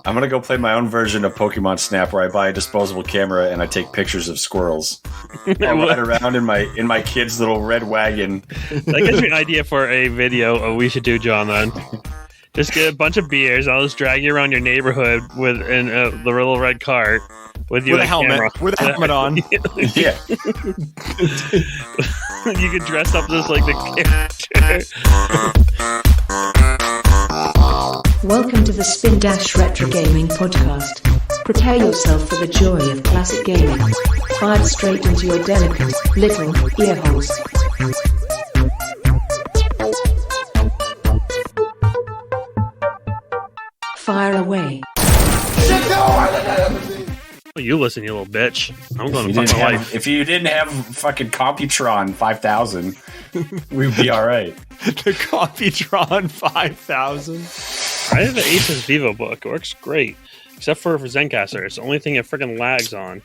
I'm going to go play my own version of Pokemon Snap where I buy a disposable camera and I take pictures of squirrels. I'll ride around in my kid's little red wagon. That gives me an idea for a video we should do, John, then. Just get a bunch of beers. I'll just drag you around your neighborhood in the little red cart with you with a helmet. With a helmet on. Yeah. You can dress up just like the character. Welcome to the Spindash Retro Gaming Podcast. Prepare yourself for the joy of classic gaming. Fired straight into your delicate little ear holes. Fire away. You listen, you little bitch. I'm going to fuck my life. If you didn't have fucking Computron 5000, we'd be all right. The Computron 5000. I have the Aces Vivo book. It works great. Except for Zencaster. It's the only thing it freaking lags on.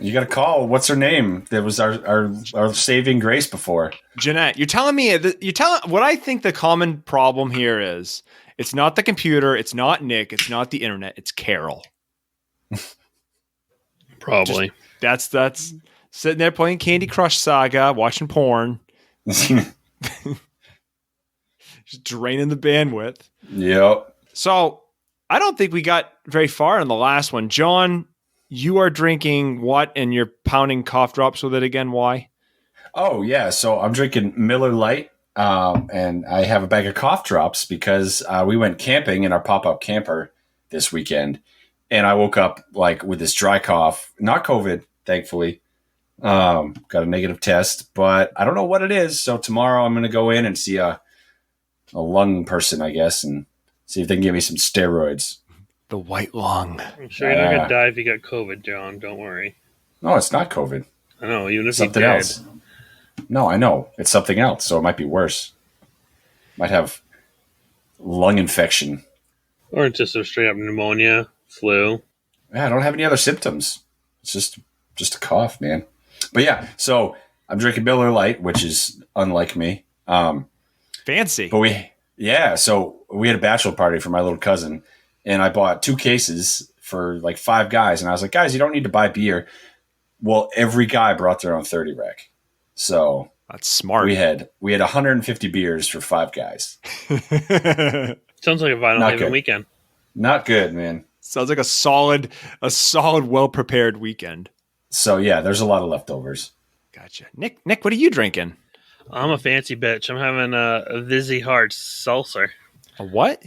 You got to call. What's her name? That was our saving grace before. Jeanette, you're telling me what I think the common problem here is. It's not the computer. It's not Nick. It's not the internet. It's Carol. Probably. That's sitting there playing Candy Crush Saga, watching porn. Just draining the bandwidth. Yep. So I don't think we got very far in the last one. John, you are drinking what and you're pounding cough drops with it again? Why? Oh, yeah. So I'm drinking Miller Lite, and I have a bag of cough drops because we went camping in our pop-up camper this weekend, and I woke up like with this dry cough. Not COVID, thankfully. Got a negative test, but I don't know what it is. So tomorrow I'm going to go in and see a lung person, I guess, and see if they can give me some steroids. The white lung. I'm sure you're not going to die if you got COVID, John. Don't worry. No, it's not COVID. I know. Even if Something else. No, I know. It's something else, so it might be worse. Might have lung infection. Or just a straight up pneumonia, flu. Yeah, I don't have any other symptoms. It's just a cough, man. But yeah, so I'm drinking Miller Lite, which is unlike me. Fancy. But so we had a bachelor party for my little cousin, and I bought 2 cases for like 5 guys, and I was like, guys, you don't need to buy beer. Well, every guy brought their own 30 rack. So that's smart. We had 150 beers for 5 guys. Sounds like a Vinyl Haven weekend. Not good, man. Sounds like a solid, well-prepared weekend. So yeah, there's a lot of leftovers. Gotcha. Nick, what are you drinking? I'm a fancy bitch. I'm having a Vizzy Hard Seltzer. A what?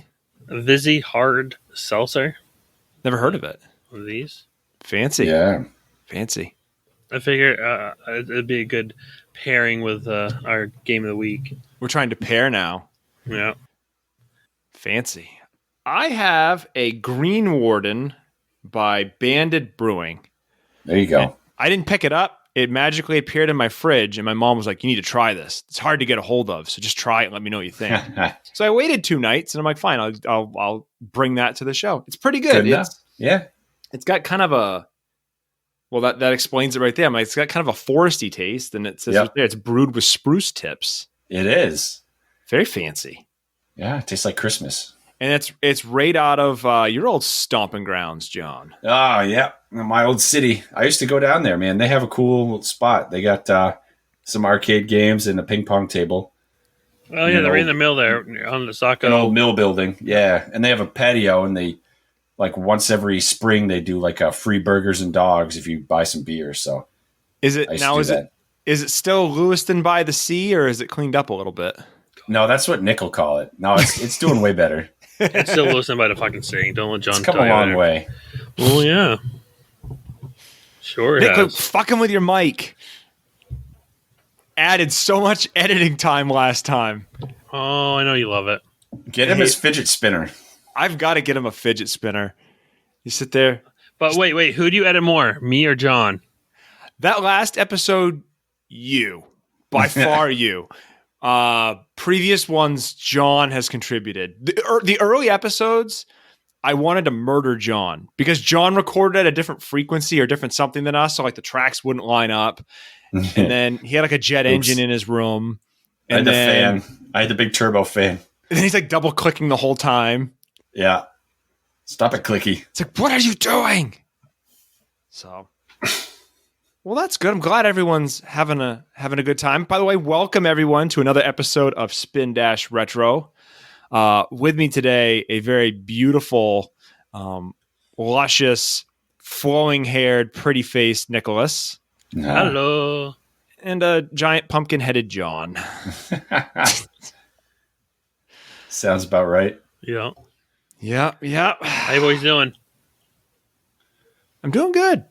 A Vizzy Hard Seltzer. Never heard of it. One of these. Fancy. Yeah. Fancy. I figure it'd be a good pairing with our game of the week. We're trying to pair now. Yeah. Fancy. I have a Green Warden by Banded Brewing. There you go. And I didn't pick it up. It magically appeared in my fridge, and my mom was like, you need to try this. It's hard to get a hold of, so just try it and let me know what you think. So I waited 2 nights, and I'm like, fine, I'll bring that to the show. It's pretty good. It's got kind of a... Well, that explains it right there. It's got kind of a foresty taste, and it says right there, it's brewed with spruce tips. It is. Very fancy. Yeah, it tastes like Christmas. And it's right out of your old stomping grounds, John. Oh, yeah. My old city. I used to go down there, man. They have a cool spot. They got some arcade games and a ping pong table. Oh, yeah, they're right in the mill there on the Saco. An old mill building. Yeah, and they have a patio, and they, like, once every spring, they do, like, free burgers and dogs if you buy some beer. So is it still Lewiston by the sea, or is it cleaned up a little bit? No, that's what Nick will call it. No, it's doing way better. It's still listening by the fucking saying. Don't let John it's come a long way. Well, yeah. Sure, Nick, quit fucking with your mic. Added so much editing time last time. Oh, I know you love it. Get him his fidget spinner. I've got to get him a fidget spinner. You sit there. But wait. Who do you edit more, me or John? That last episode, you. By far, you. Previous ones, John has contributed. The early episodes, I wanted to murder John because John recorded at a different frequency or different something than us, so like the tracks wouldn't line up. And then he had like a jet engine in his room. And I had the fan. I had the big turbo fan. And then he's like double clicking the whole time. Yeah. Stop it, Clicky. It's like, what are you doing? So, well, that's good. I'm glad everyone's having a good time. By the way, welcome everyone to another episode of Spindash Retro. With me today, a very beautiful, luscious, flowing-haired, pretty-faced Nicholas. Hello. And a giant pumpkin-headed John. Sounds about right. Yeah. Yeah. How you boys doing? I'm doing good.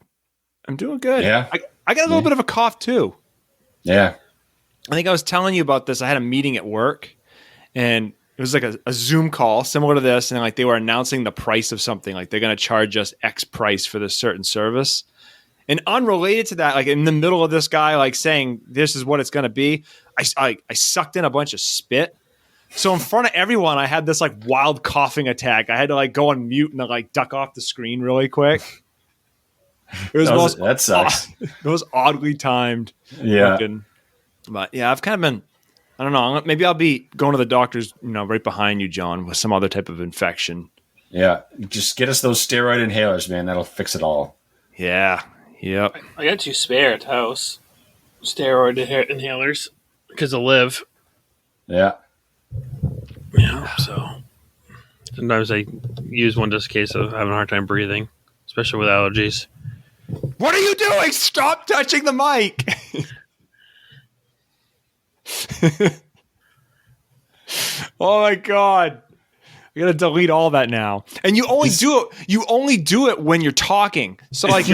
Yeah. I got a little bit of a cough, too. Yeah. I think I was telling you about this. I had a meeting at work, and it was like a Zoom call similar to this, and like they were announcing the price of something, like they're going to charge us X price for this certain service. And unrelated to that, like in the middle of this guy like saying this is what it's going to be, I sucked in a bunch of spit. So in front of everyone, I had this like wild coughing attack. I had to like go on mute and like duck off the screen really quick. It was That sucks. It was oddly timed. Yeah. But yeah, I've kind of been, I don't know, maybe I'll be going to the doctor's, right behind you, John, with some other type of infection. Yeah. Just get us those steroid inhalers, man. That'll fix it all. Yeah. Yep. I got two spare at house. Steroid inhalers because of Liv. Yeah. Yeah, so sometimes I use one just in case of having a hard time breathing, especially with allergies. What are you doing? Stop touching the mic. Oh my God. I gotta delete all that now. And you only do it when you're talking. So like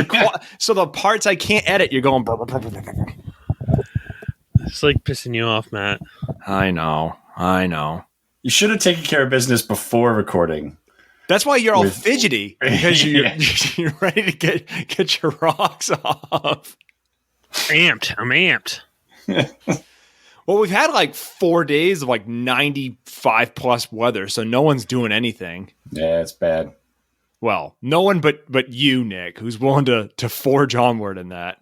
so the parts I can't edit, you're going brr, brr, brr, brr, brr. It's like pissing you off, Matt. I know. You should have taken care of business before recording. That's why you're all fidgety, because you're, Yeah. you're ready to get your rocks off. I'm amped. Well, we've had like 4 days of like 95 plus weather, so no one's doing anything. Yeah, it's bad. Well, no one but you, Nick, who's willing to forge onward in that.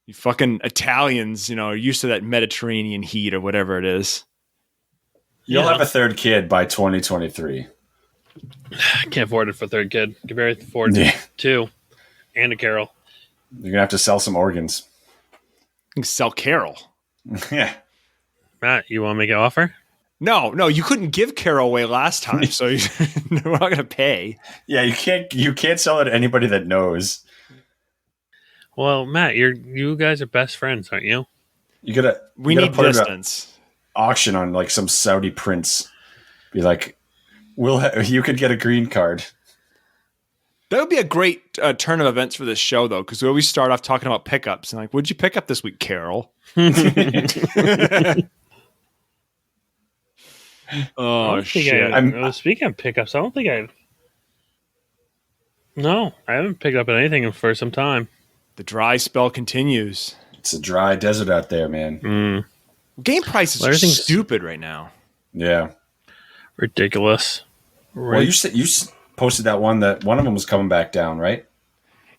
You fucking Italians, are used to that Mediterranean heat or whatever it is. You'll have a third kid by 2023. I can't afford it for a third kid. Can barely afford two and a Carol. You're going to have to sell some organs. You can sell Carol. Yeah. Matt, you want to make an offer? No, you couldn't give Carol away last time, so we're not going to pay. Yeah, you can't sell it to anybody that knows. Well, Matt, you guys are best friends, aren't you? We need put it up distance. auction on like some Saudi prince. Be like, you could get a green card. That would be a great turn of events for this show, though, because we always start off talking about pickups and like, what'd you pick up this week, Carol? Oh shit! Speaking of pickups, I don't think No, I haven't picked up anything for some time. The dry spell continues. It's a dry desert out there, man. Game prices are stupid right now. Yeah, ridiculous. Right. Well, you posted that one that one of them was coming back down, right?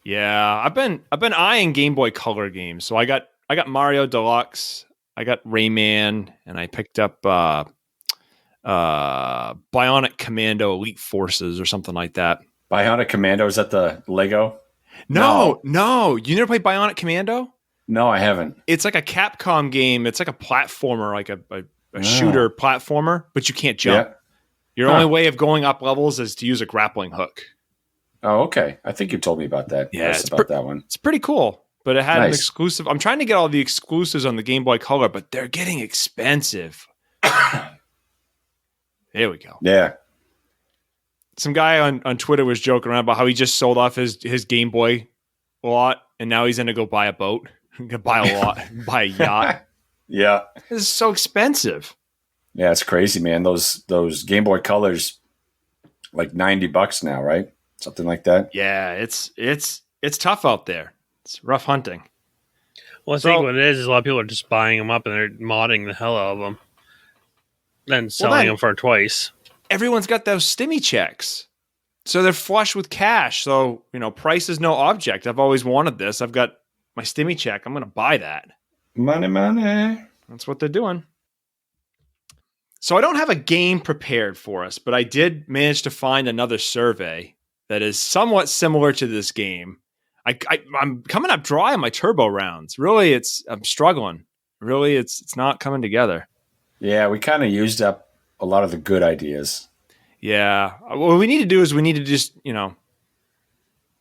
Yeah, I've been eyeing Game Boy Color games. So I got Mario Deluxe, I got Rayman, and I picked up Bionic Commando Elite Forces or something like that. Bionic Commando, is that the Lego? No. You never played Bionic Commando? No, I haven't. It's like a Capcom game. It's like a platformer, like a shooter platformer, but you can't jump. Yeah. Your only way of going up levels is to use a grappling hook. Oh, okay. I think you told me about that. Yeah, it's about that one. It's pretty cool, but it had an Nice. exclusive. I'm trying to get all the exclusives on the Game Boy Color, but they're getting expensive. There we go. Yeah. Some guy on Twitter was joking around about how he just sold off his Game Boy lot, and now he's going to go buy a boat, buy a yacht. Yeah. This is so expensive. Yeah, it's crazy, man. Those Game Boy Colors, like $90 now, right? Something like that. Yeah, it's tough out there. It's rough hunting. Well, I think what it is a lot of people are just buying them up and they're modding the hell out of them, then selling them for twice. Everyone's got those stimmy checks, so they're flush with cash. So price is no object. I've always wanted this. I've got my stimmy check. I'm going to buy that. Money. That's what they're doing. So I don't have a game prepared for us, but I did manage to find another survey that is somewhat similar to this game. I'm coming up dry on my turbo rounds. Really, I'm struggling. Really, it's not coming together. Yeah, we kind of used up a lot of the good ideas. Yeah. What we need to do is we need to just,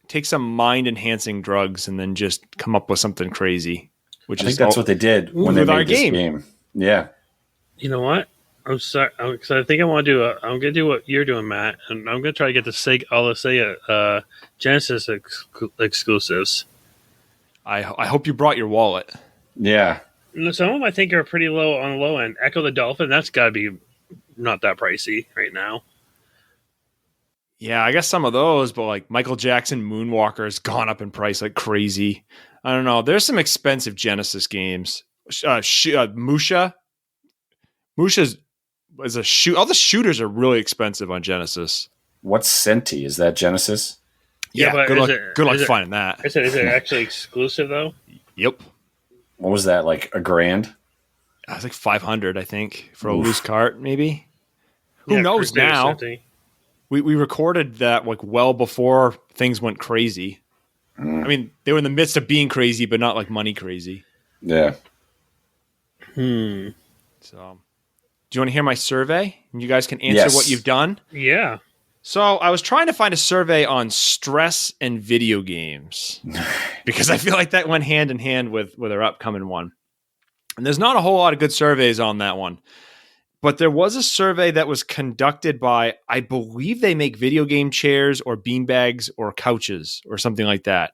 take some mind-enhancing drugs and then just come up with something crazy. I think that's what they did when they with our made this game. game. Yeah. You know what? I'm sorry, because I think I want to do. I'm gonna do what you're doing, Matt, and I'm gonna try to get all the Sega Genesis exclusives. I hope you brought your wallet. Yeah. Some of them I think are pretty low on the low end. Echo the Dolphin, that's got to be not that pricey right now. Yeah, I guess some of those, but like Michael Jackson Moonwalker has gone up in price like crazy. I don't know. There's some expensive Genesis games. Musha is a shoot. All the shooters are really expensive on Genesis. What's Senti? Is that Genesis? Yeah, but good luck finding that. Is it actually exclusive though? Yep. What was that, like $1,000? It was like 500, I think, for a loose cart, maybe. Who Yeah, knows Crusader now? Senti. We recorded that like well before things went crazy. I mean, they were in the midst of being crazy, but not like money crazy. Yeah. So, do you want to hear my survey? And you guys can answer Yes. what you've done. Yeah. So I was trying to find a survey on stress and video games because I feel like that went hand in hand with our upcoming one. And there's not a whole lot of good surveys on that one. But there was a survey that was conducted by, I believe they make video game chairs or beanbags or couches or something like that.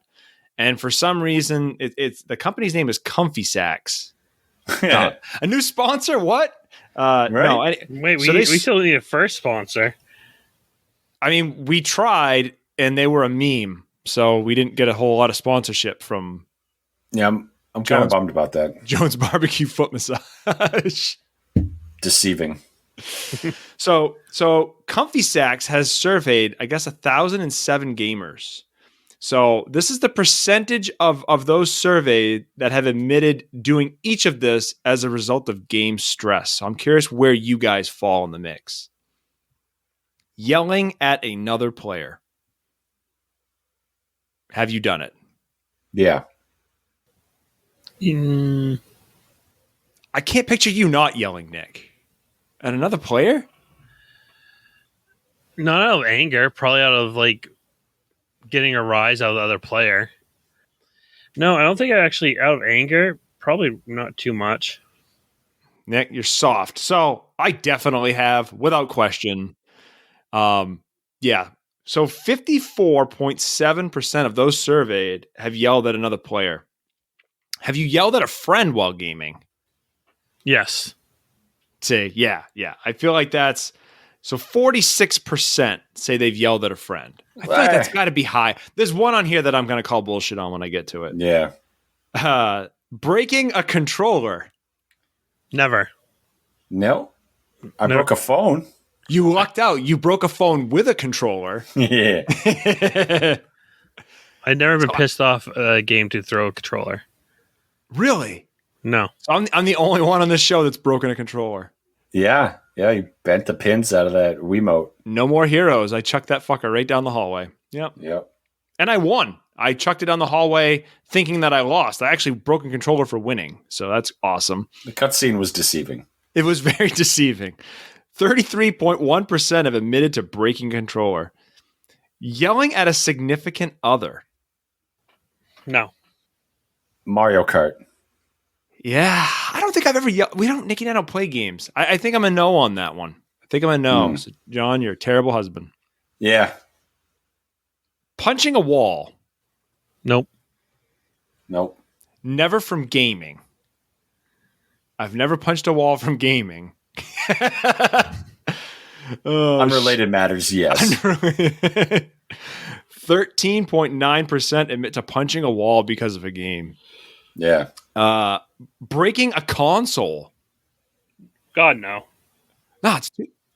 And for some reason, it's the company's name is Comfy Sacks. A new sponsor? What? Right. No. Wait, So we they- still need a first sponsor. I mean, we tried and they were a meme. So we didn't get a whole lot of sponsorship from Yeah, I'm kind Jones- of bummed about that. Jones Barbecue Foot Massage. Deceiving. So Comfy Sacks has surveyed, I guess, 1,007 gamers. So this is the percentage of those surveyed that have admitted doing each of this as a result of game stress. So I'm curious where you guys fall in the mix. Yelling at another player. Have you done it? Yeah. I can't picture you not yelling, Nick. At another player? Not out of anger, probably out of like getting a rise out of the other player. No, I don't think I actually out of anger. Probably not too much. Nick, you're soft. So I definitely have, without question. Yeah. So 54.7% of those surveyed have yelled at another player. Have you yelled at a friend while gaming? Yes. Say, yeah. I feel like that's so 46% say they've yelled at a friend. I feel like that's got to be high. There's one on here that I'm going to call bullshit on when I get to it. Yeah. Breaking a controller. Never. No. I No. broke a phone. You lucked out. You broke a phone with a controller. Yeah. I've never been pissed off a game to throw a controller. Really? No. So I'm the only one on this show that's broken a controller. Yeah. Yeah. You bent the pins out of that Wiimote. No more heroes. I chucked that fucker right down the hallway. Yep. Yep. And I won. I chucked it down the hallway thinking that I lost. I actually broke a controller for winning. So that's awesome. The cutscene was deceiving. It was very deceiving. 33.1% have admitted to breaking a controller. Yelling at a significant other. No. Mario Kart. Yeah. I don't think I've ever yelled. Nikki and I don't play games. I think I'm a no on that one. I think I'm a no. So, John, you're a terrible husband. Yeah. Punching a wall. Nope. Nope. Never from gaming. I've never punched a wall from gaming. Unrelated matters, yes. 13.9% admit to punching a wall because of a game. Yeah. Breaking a console. God, no. No, it's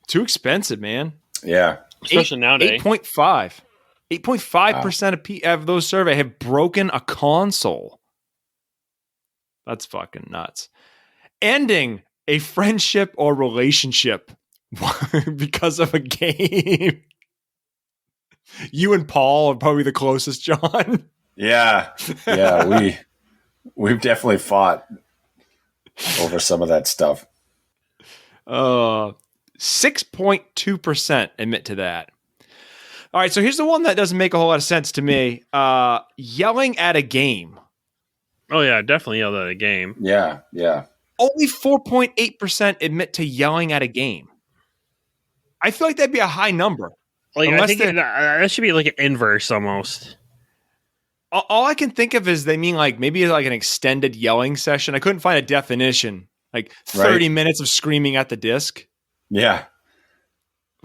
too expensive, man. Yeah. Especially nowadays. 8.5. 8.5% of those surveyed have broken a console. That's fucking nuts. Ending a friendship or relationship because of a game. You and Paul are probably the closest, John. Yeah, we've definitely fought over some of that stuff. 6.2% admit to that. All right, so here's the one that doesn't make a whole lot of sense to me. Yelling at a game. Oh yeah, definitely yelled at a game. Yeah. Only 4.8% admit to yelling at a game. I feel like that'd be a high number. Like Unless I think that should be like an inverse almost. All I can think of is they mean like maybe like an extended yelling session. I couldn't find a definition. Like 30 minutes of screaming at the disc. Yeah.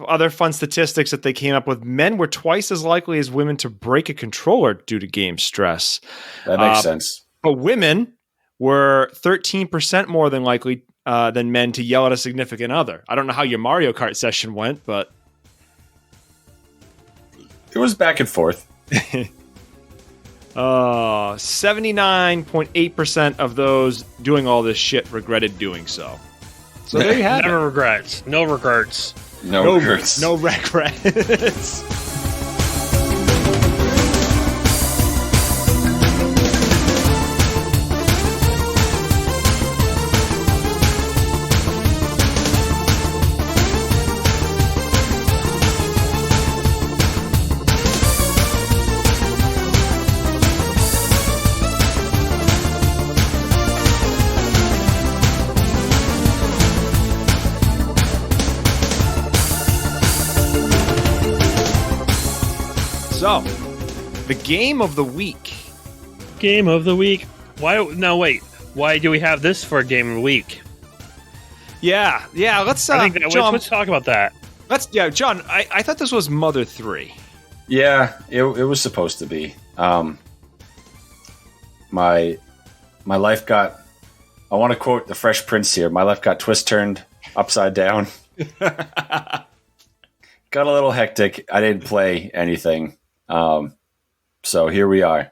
Other fun statistics that they came up with: men were twice as likely as women to break a controller due to game stress. That makes sense. But women were 13% more than likely than men to yell at a significant other. I don't know how your Mario Kart session went, but It was back and forth. 79.8% of those doing all this shit regretted doing so. So there you have Never it. regrets. No regrets. No regrets. No regrets. So, the game of the week. Game of the week. Why? No, wait. Why do we have this for game of the week? Yeah. Let's. I think that, John, let's talk about that. John. I thought this was Mother 3. Yeah, it was supposed to be. My life got. I want to quote the Fresh Prince here. My life got twist-turned upside down. Got a little hectic. I didn't play anything. So here we are.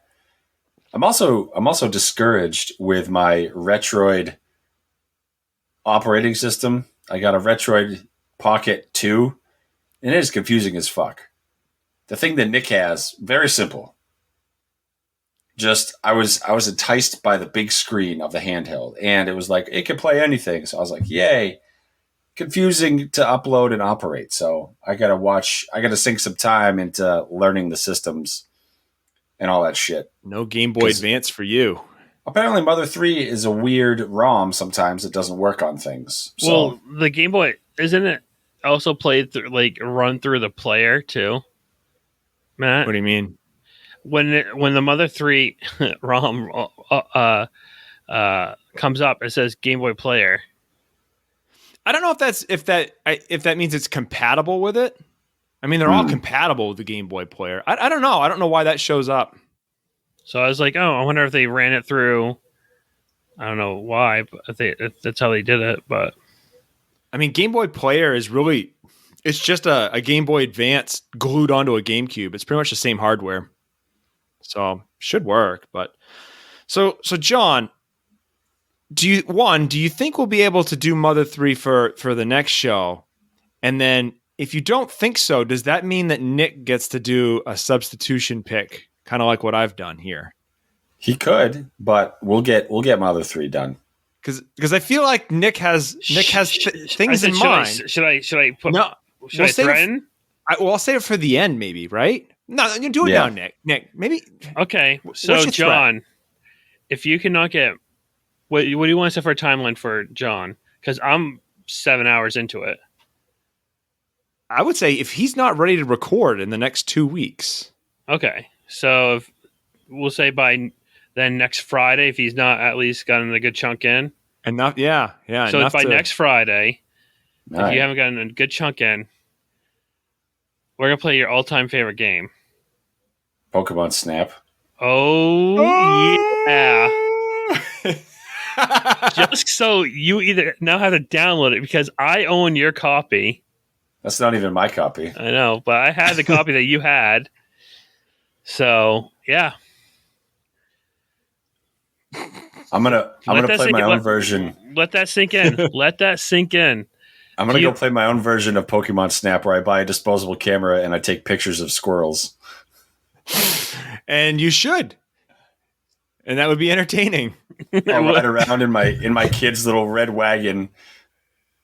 I'm also discouraged with my Retroid operating system. I got a Retroid Pocket 2, and it is confusing as fuck. The thing that Nick has, very simple. Just I was enticed by the big screen of the handheld, and it was like it could play anything. So I was like, yay. Confusing to upload and operate. So I gotta sink some time into learning the systems and all that shit. No Game Boy Advance for you. Apparently Mother 3 is a weird ROM. Sometimes it doesn't work on things. So, Well, the Game Boy, isn't it also played through, like run through the player too? Matt? What do you mean? When the Mother 3 ROM comes up, it says Game Boy Player. I don't know if that means it's compatible with it. I mean, they're all compatible with the Game Boy player. I don't know. I don't know why that shows up. So I was like, oh, I wonder if they ran it through. I don't know why, but if that's how they did it. But I mean, Game Boy Player is really, it's just a Game Boy Advance glued onto a GameCube. It's pretty much the same hardware. So should work. But so John, do you think we'll be able to do Mother 3 for the next show? And then if you don't think so, does that mean that Nick gets to do a substitution pick, kind of like what I've done here? he could, but we'll get Mother 3 done. Because I feel like Nick has things in mind. Should I put? No, Should I threaten? I'll save it for the end, maybe. Right? No, you do it now, Nick. Nick, maybe. Okay, What's so your John, if you cannot get, what do you want to set for a timeline for John? Because I'm 7 hours into it. I would say if he's not ready to record in the next 2 weeks. Okay, so if, we'll say by then next Friday, if he's not at least gotten a good chunk in. Enough, yeah. So enough by next Friday, All if right. you haven't gotten a good chunk in, we're gonna play your all-time favorite game. Pokemon Snap. Oh yeah! Just so you either now have to download it because I own your copy. That's not even my copy. I know, but I had the copy that you had. So yeah, I'm gonna play my own version. Let that sink in. Let that sink in. I'm gonna go play my own version of Pokemon Snap, where I buy a disposable camera and I take pictures of squirrels. And you should, and that would be entertaining. I'll ride around in my kid's little red wagon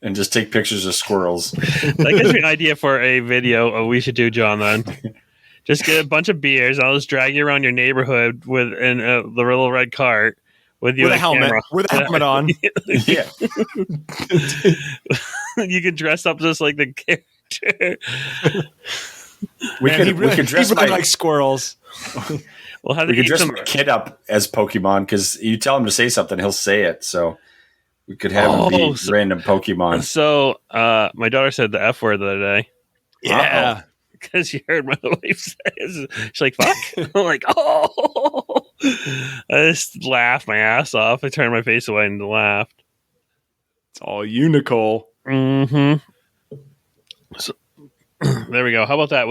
and just take pictures of squirrels. That gives me an idea for a video we should do, John. Then just get a bunch of beers. I'll just drag you around your neighborhood in the little red cart with you With a and helmet, camera. with a helmet on. Yeah, You can dress up just like the character. we could dress he really my likes squirrels. We'll have we to could eat dress some. my kid up as Pokemon, because you tell him to say something, he'll say it. So we could have him be random Pokemon. So, my daughter said the F word the other day. Yeah. Because she heard my wife say it. She's like, fuck. I'm like, oh. I just laughed my ass off. I turned my face away and laughed. It's all you, Nicole. Mm-hmm. So, there we go. How about that?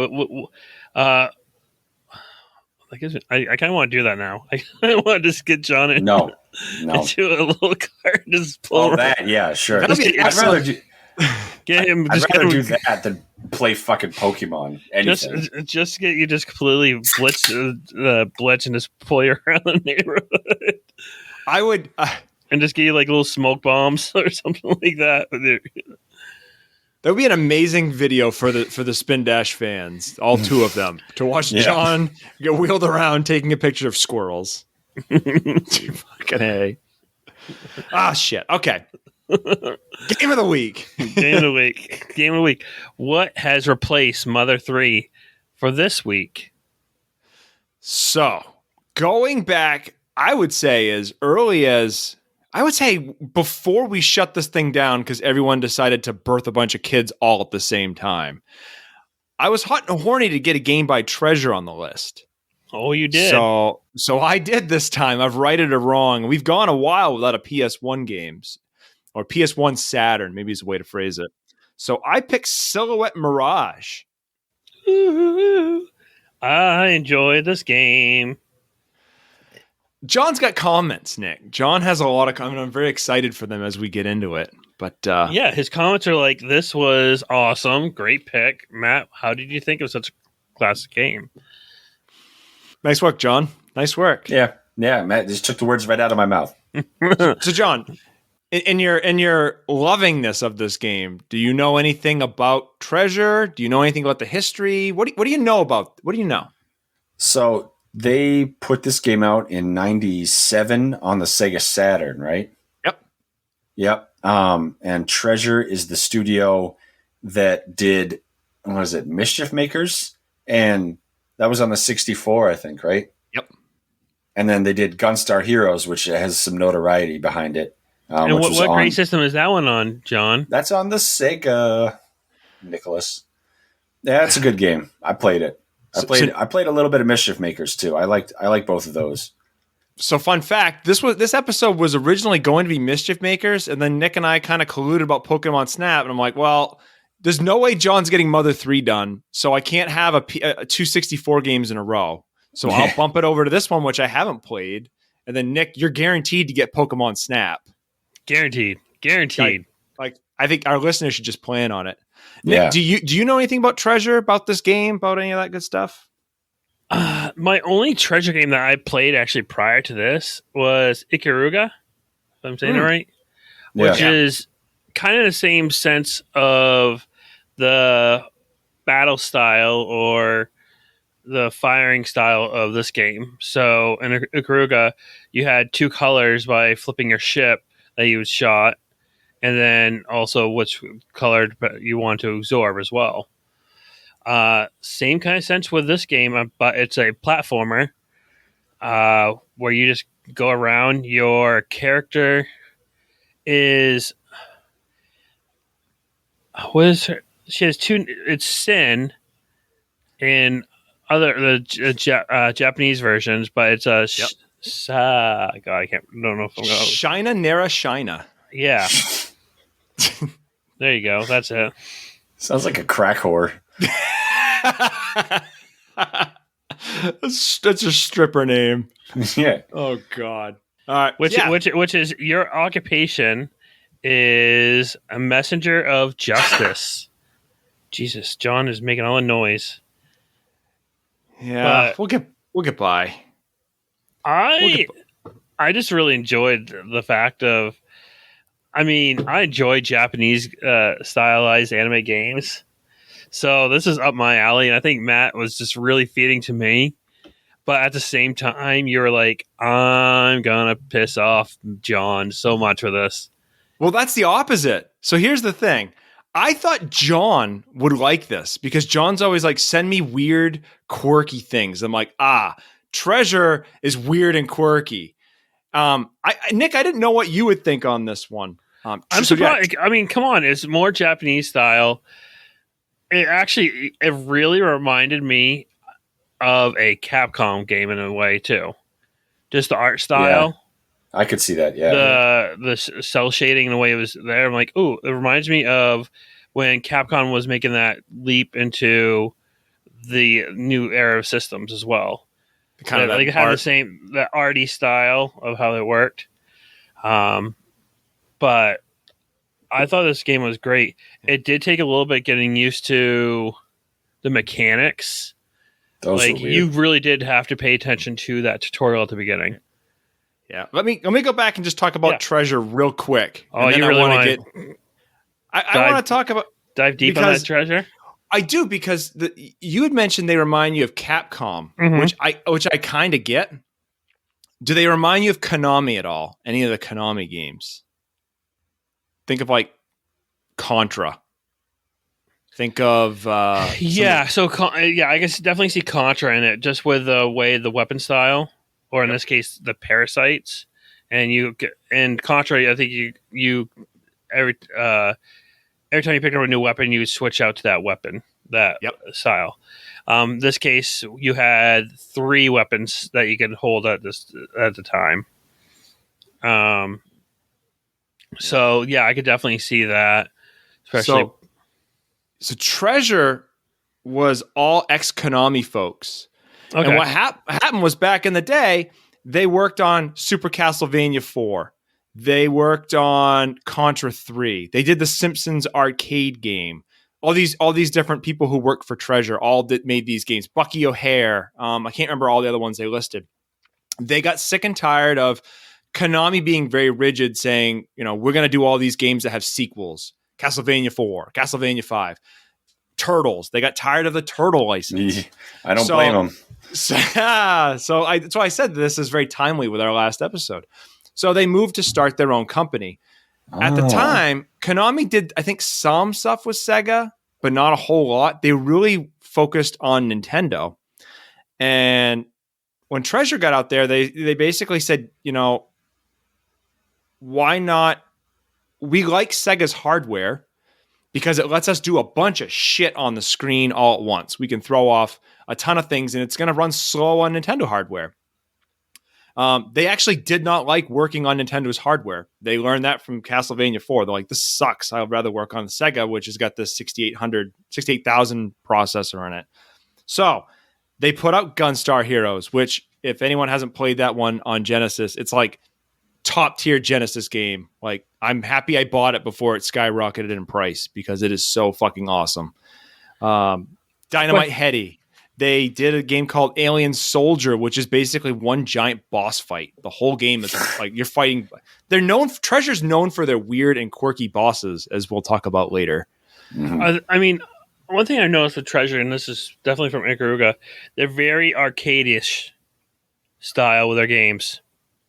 I guess I kind of want to do that now. I want to just get John No. into a little car and just pull Oh, around. that, yeah, sure. That'd be I'd rather do, Get him. I'd Just get rather him. do that than play fucking Pokemon. Anything. Just get you just completely blitz and just pull you around the neighborhood I would. and just give you like little smoke bombs or something like that. That would be an amazing video for the Spindash fans, all two of them, to watch John get wheeled around taking a picture of squirrels. Fucking A. Ah, shit. Okay. Game of the week. Game of the week. What has replaced Mother 3 for this week? So, going back, I would say as early as, I would say before we shut this thing down, because everyone decided to birth a bunch of kids all at the same time, I was hot and horny to get a Game by Treasure on the list. Oh, you did. So I did this time. I've righted it wrong. We've gone a while without a PS1 games, or PS1 Saturn, maybe is a way to phrase it. So I picked Silhouette Mirage. Ooh, I enjoy this game. John's got comments, Nick. John has a lot of comments. I'm very excited for them as we get into it. But yeah, his comments are like, this was awesome. Great pick. Matt, how did you think of such a classic game? Nice work, John. Nice work. Yeah, Matt just took the words right out of my mouth. So, John, in your lovingness of this game, do you know anything about Treasure? Do you know anything about the history? What do you know about? What do you know? So they put this game out in '97 on the Sega Saturn, right? Yep. And Treasure is the studio that did, what is it, Mischief Makers? And that was on the 64, I think, right? Yep. And then they did Gunstar Heroes, which has some notoriety behind it. And what great system is that one on, John? That's on the Sega, Nicholas. Yeah, that's a good game. I played it. I played a little bit of Mischief Makers too. I like both of those. So, fun fact: this episode was originally going to be Mischief Makers, and then Nick and I kind of colluded about Pokemon Snap, and I'm like, well, there's no way John's getting Mother 3 done, so I can't have a 264 games in a row. So I'll bump it over to this one, which I haven't played, and then Nick, you're guaranteed to get Pokemon Snap. Guaranteed. Like I think our listeners should just plan on it. Nick, do you know anything about Treasure, about this game, about any of that good stuff? My only Treasure game that I played actually prior to this was Ikaruga, if I'm saying it right, which is kind of the same sense of the battle style or the firing style of this game. So in Ikaruga, you had two colors by flipping your ship that you shot, and then also which color you want to absorb as well. Same kind of sense with this game, but it's a platformer where you just go around. Your character is she has two. It's Sin in other Japanese versions, but it's a God, I don't know if I'm going. Shina Nera Shina. Yeah. There you go. That's it. Sounds like a crack whore. That's a stripper name. Yeah. Oh God. All right. Which is your occupation is a messenger of justice. Jesus, John is making all the noise. Yeah, we'll get by. I just really enjoyed the fact of, I enjoy Japanese stylized anime games. So this is up my alley, and I think Matt was just really feeding to me. But at the same time, you're like, I'm gonna piss off John so much with this. Well, that's the opposite. So here's the thing. I thought John would like this because John's always like, send me weird, quirky things. I'm like, Treasure is weird and quirky. Nick, I didn't know what you would think on this one. I'm surprised. Come on, it's more Japanese style. It really reminded me of a Capcom game in a way too. Just the art style. Yeah, I could see that. Yeah, the cell shading and the way it was there. I'm like, ooh, it reminds me of when Capcom was making that leap into the new era of systems as well. Kind of like it had the same that arty style of how it worked. But I thought this game was great. It did take a little bit getting used to the mechanics. Those like you really did have to pay attention to that tutorial at the beginning. Yeah, let me go back and just talk about Treasure real quick. Oh, you really want to get? I want to talk about dive deep on that Treasure. I do because you had mentioned they remind you of Capcom, which I kind of get. Do they remind you of Konami at all? Any of the Konami games? Think of like Contra. Think of I guess definitely see Contra in it, just with the way the weapon style, or in this case the parasites, and Contra. I think you every time you pick up a new weapon, you switch out to that weapon, style. This case, you had 3 weapons that you could hold at the time. So yeah, I could definitely see that, especially. So Treasure was all ex-Konami folks. Okay. And what happened was back in the day, they worked on Super Castlevania 4. They worked on Contra 3. They did the Simpsons arcade game. All these different people who worked for Treasure all made these games. Bucky O'Hare. I can't remember all the other ones they listed. They got sick and tired of Konami being very rigid, saying, we're going to do all these games that have sequels. Castlevania 4, Castlevania 5, Turtles. They got tired of the Turtle license. I don't blame them. So I said this is very timely with our last episode. So they moved to start their own company. At the time, Konami did, I think, some stuff with Sega, but not a whole lot. They really focused on Nintendo. And when Treasure got out there, they basically said, why not? We like Sega's hardware because it lets us do a bunch of shit on the screen all at once. We can throw off a ton of things, and it's going to run slow on Nintendo hardware. They actually did not like working on Nintendo's hardware. They learned that from Castlevania 4. They're like, this sucks. I'd rather work on the Sega, which has got the 68,000 processor in it. So they put out Gunstar Heroes, which if anyone hasn't played that one on Genesis, it's like top tier Genesis game. Like, I'm happy I bought it before it skyrocketed in price because it is so fucking awesome. Dynamite Heady. They did a game called Alien Soldier, which is basically one giant boss fight. The whole game is like you're fighting. Treasure's known for their weird and quirky bosses, as we'll talk about later. Mm-hmm. One thing I noticed with Treasure, and this is definitely from Ikaruga, they're very arcade-ish style with their games.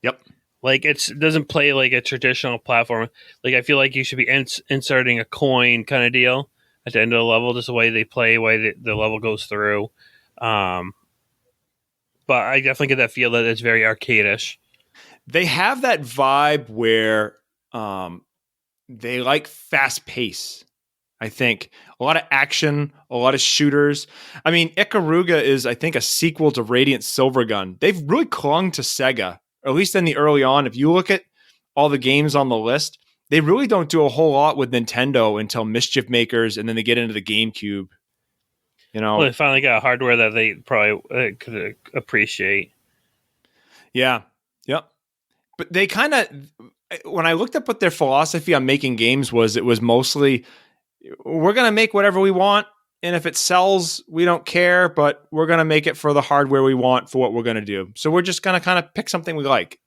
Yep. Like it doesn't play like a traditional platform. Like I feel like you should be inserting a coin kind of deal at the end of the level, just the way they play, way the level goes through. But I definitely get that feel that it's very arcade-ish. They have that vibe where they like fast pace. I think a lot of action, a lot of shooters. Ikaruga is, I think, a sequel to Radiant Silvergun. They've really clung to Sega, or at least in the early on. If you look at all the games on the list, they really don't do a whole lot with Nintendo until Mischief Makers, and then they get into the GameCube. Well, they finally got hardware that they probably could appreciate. Yeah. Yep. but they kind of, when I looked up what their philosophy on making games was, it was mostly, we're going to make whatever we want. And if it sells, we don't care, but we're going to make it for the hardware we want for what we're going to do. So we're just going to kind of pick something we like.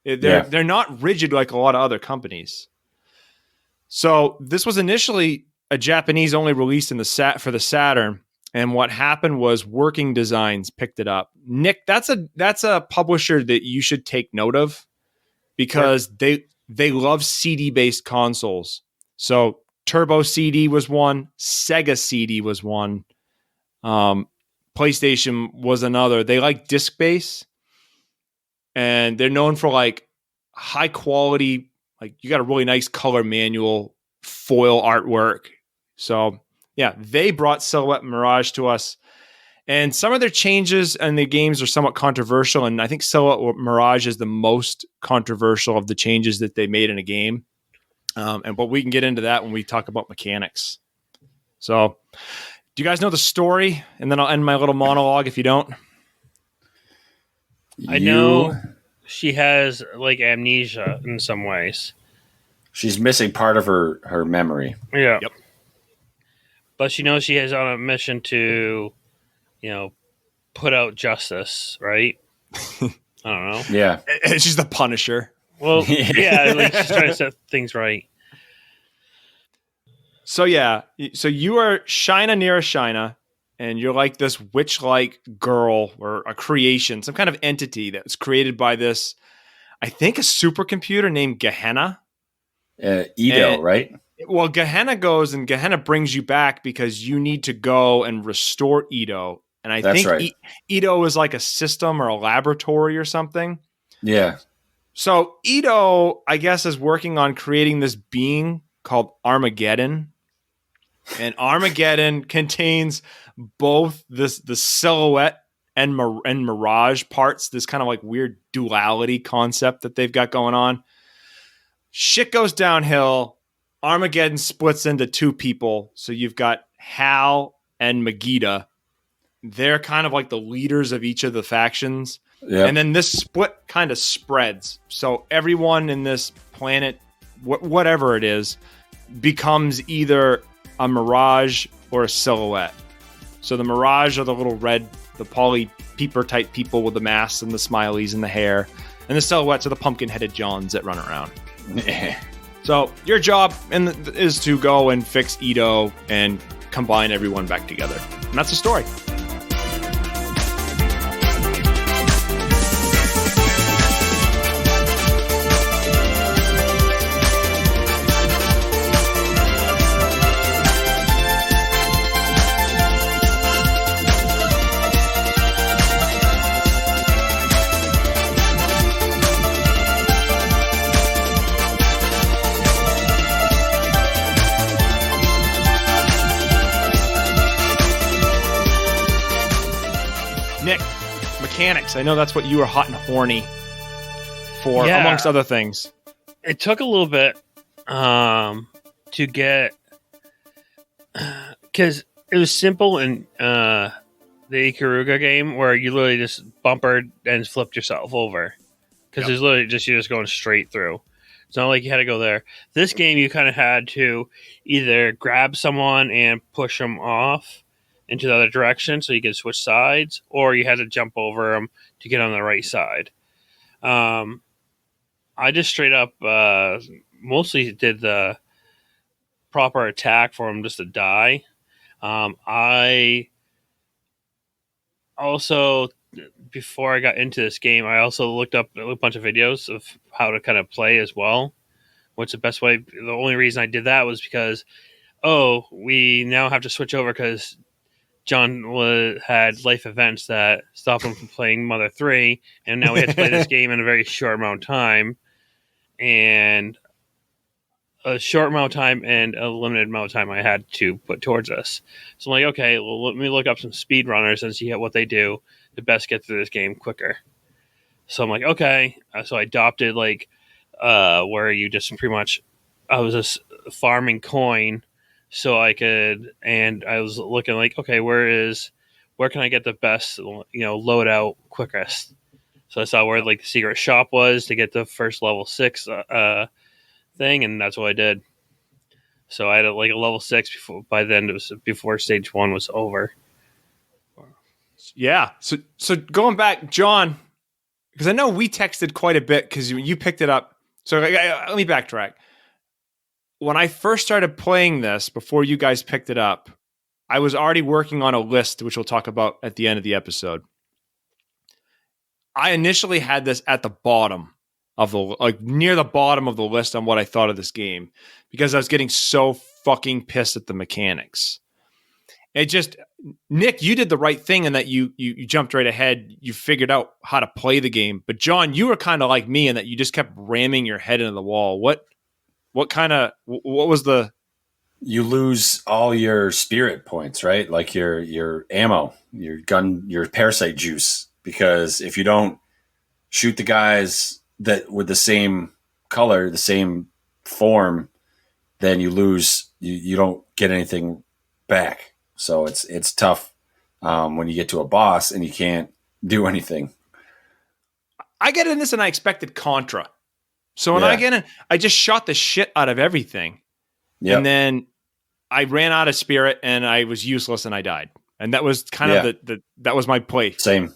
They're not rigid like a lot of other companies. So this was initially a Japanese only release in for the Saturn. And what happened was Working Designs picked it up. Nick, that's a publisher that you should take note of because they love CD-based consoles. So Turbo CD was one, Sega CD was one, PlayStation was another. They like disc-based, and they're known for like high quality, like you got a really nice color manual, foil artwork. So yeah, they brought Silhouette Mirage to us. And some of their changes in the games are somewhat controversial. And I think Silhouette Mirage is the most controversial of the changes that they made in a game. But we can get into that when we talk about mechanics. So do you guys know the story? And then I'll end my little monologue if you don't. I know she has like amnesia in some ways. She's missing part of her memory. Yeah. Yep. But she knows she is on a mission to, put out justice, right? I don't know. Yeah. And she's the Punisher. Well, yeah, like she's trying to set things right. So yeah, so you are Shina near a Shina, and you're like this witch-like girl or a creation, some kind of entity that was created by this, I think, a supercomputer named Gehenna. Edo, right? Well, Gehenna brings you back because you need to go and restore Edo. And I think right. Edo is like a system or a laboratory or something. Yeah. So Edo, I guess, is working on creating this being called Armageddon. And Armageddon contains both the Silhouette and Mirage parts, this kind of like weird duality concept that they've got going on. Shit goes downhill. Armageddon splits into two people. So you've got Hal and Megiddo. They're kind of like the leaders of each of the factions. Yep. And then this split kind of spreads. So everyone in this planet, whatever it is, becomes either a Mirage or a Silhouette. So the Mirage are the little red, the poly peeper type people with the masks and the smileys and the hair. And the Silhouettes are the pumpkin-headed Johns that run around. So your job is to go and fix Edo and combine everyone back together. And that's the story. Nick, mechanics. I know that's what you were hot and horny for, amongst other things. It took a little bit to get, because it was simple in the Ikaruga game where you literally just bumpered and flipped yourself over. Because it's literally you're just going straight through. It's not like you had to go there. This game, you kind of had to either grab someone and push them off into the other direction so you could switch sides, or you had to jump over them to get on the right side. I just straight up mostly did the proper attack for him just to die. I also, before I got into this game, I also looked up a bunch of videos of how to kind of play as well. What's the best way? The only reason I did that was because, we now have to switch over because John had life events that stopped him from playing Mother 3, and now we had to play this game in a very short amount of time. And a short amount of time and a limited amount of time I had to put towards us. So I'm like, okay, well, let me look up some speedrunners and see what they do to best get through this game quicker. So I'm like, okay. So I adopted where you just pretty much, I was just farming coin so I could, and I was looking like, okay, where can I get the best, load out quickest? So I saw where like the secret shop was to get the first level 6 thing, and that's what I did. So I had like a level 6 before. By then, it was before stage 1 was over. Yeah. So going back, John, because I know we texted quite a bit because you picked it up. So let me backtrack. When I first started playing this, before you guys picked it up, I was already working on a list, which we'll talk about at the end of the episode. I initially had this at the bottom of near the bottom of the list on what I thought of this game because I was getting so fucking pissed at the mechanics. Nick, you did the right thing in that you jumped right ahead. You figured out how to play the game. But John, you were kind of like me in that you just kept ramming your head into the wall. What was the... You lose all your spirit points, right? Like your ammo, your gun, your parasite juice. Because if you don't shoot the guys that with the same color, the same form, then you lose. You don't get anything back. So it's tough when you get to a boss and you can't do anything. I get in this and I expected Contra. So when I get in, I just shot the shit out of everything. Yep. And then I ran out of spirit and I was useless and I died. And that was kind of that was my play. Same.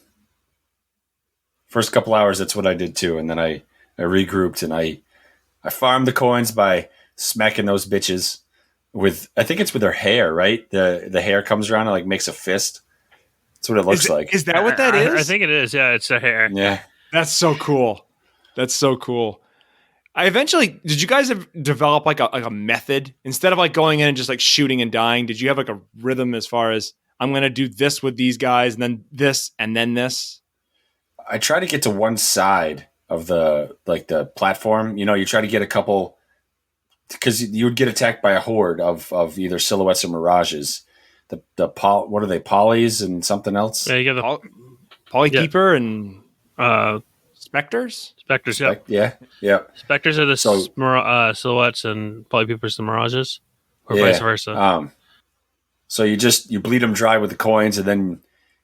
First couple hours, that's what I did too. And then I regrouped and I farmed the coins by smacking those bitches with, I think it's with their hair, right? The hair comes around and like makes a fist. That's what it looks like. Is that what that is? I think it is. Yeah, it's the hair. Yeah. That's so cool. That's so cool. Did you guys develop like a method instead of like going in and just like shooting and dying? Did you have like a rhythm as far as I'm going to do this with these guys and then this and then this? I try to get to one side of the platform. You know, you try to get a couple because you would get attacked by a horde of either silhouettes or mirages. What are they? Polys and something else? Yeah, you got the Polykeeper and Spectres? Spectres, yeah. Spectres are the silhouettes and Polypeepers the mirages, or vice versa. So you bleed them dry with the coins, and then,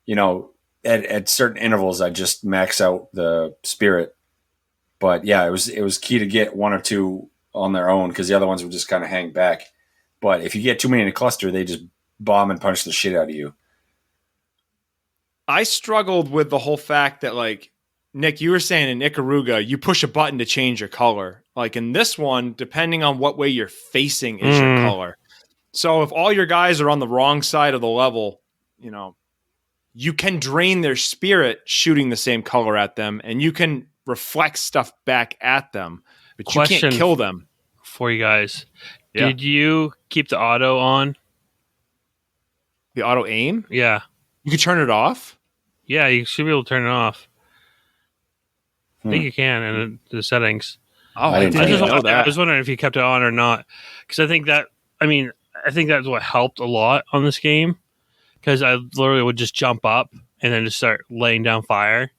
you know, at certain intervals, I just max out the spirit. But yeah, it was key to get one or two on their own because the other ones would just kind of hang back. But if you get too many in a cluster, they just bomb and punch the shit out of you. I struggled with the whole fact that, like, Nick, you were saying in Ikaruga, you push a button to change your color. Like in this one, depending on what way you're facing is your color. So if all your guys are on the wrong side of the level, you know, you can drain their spirit shooting the same color at them, and you can reflect stuff back at them, but you can't kill them. For you guys, did you keep the auto on? The auto aim? Yeah. You can turn it off? Yeah, you should be able to turn it off. I think you can in the settings. Oh, I didn't know that. I was wondering if you kept it on or not, because I think that's what helped a lot on this game, because I literally would just jump up and then just start laying down fire,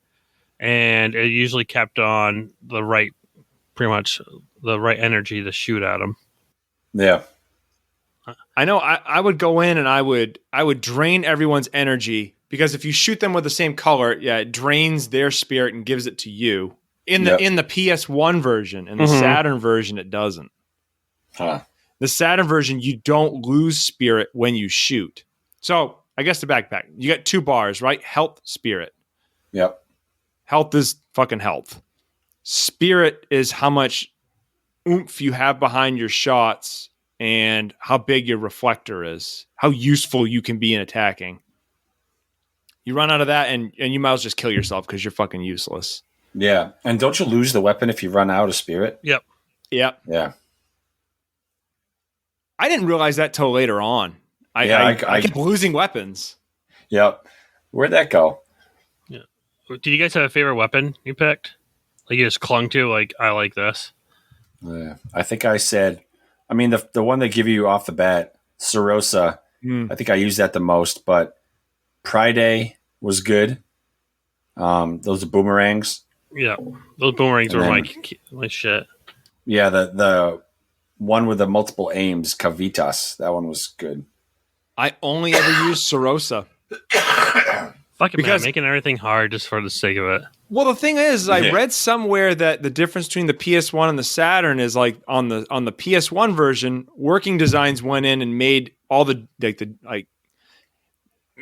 and it usually kept on pretty much the right energy to shoot at them. Yeah. I know I would go in and I would drain everyone's energy, because if you shoot them with the same color, it drains their spirit and gives it to you. In the PS1 version, in the Saturn version, it doesn't. Huh. The Saturn version, you don't lose spirit when you shoot. So I guess the backpack, you got 2 bars, right? Health, spirit. Yep. Health is fucking health. Spirit is how much oomph you have behind your shots and how big your reflector is, how useful you can be in attacking. You run out of that, and you might as well just kill yourself because you're fucking useless. Yeah. And don't you lose the weapon if you run out of spirit? Yep. Yeah. I didn't realize that till later on. I kept losing weapons. Yep. Where'd that go? Yeah. Did you guys have a favorite weapon you picked? Like you just clung to, like, I like this? Yeah. I think I said, I mean, the one they give you off the bat, Sarosa, I think I used that the most, but Pride was good. Those are boomerangs. Yeah, those boomerangs were my shit. Yeah, the one with the multiple aims, Cavitas, that one was good. I only ever used Sarosa. Fuck it, man, making everything hard just for the sake of it. Well, the thing is, I read somewhere that the difference between the PS1 and the Saturn is like on the PS1 version, working designs went in and made all the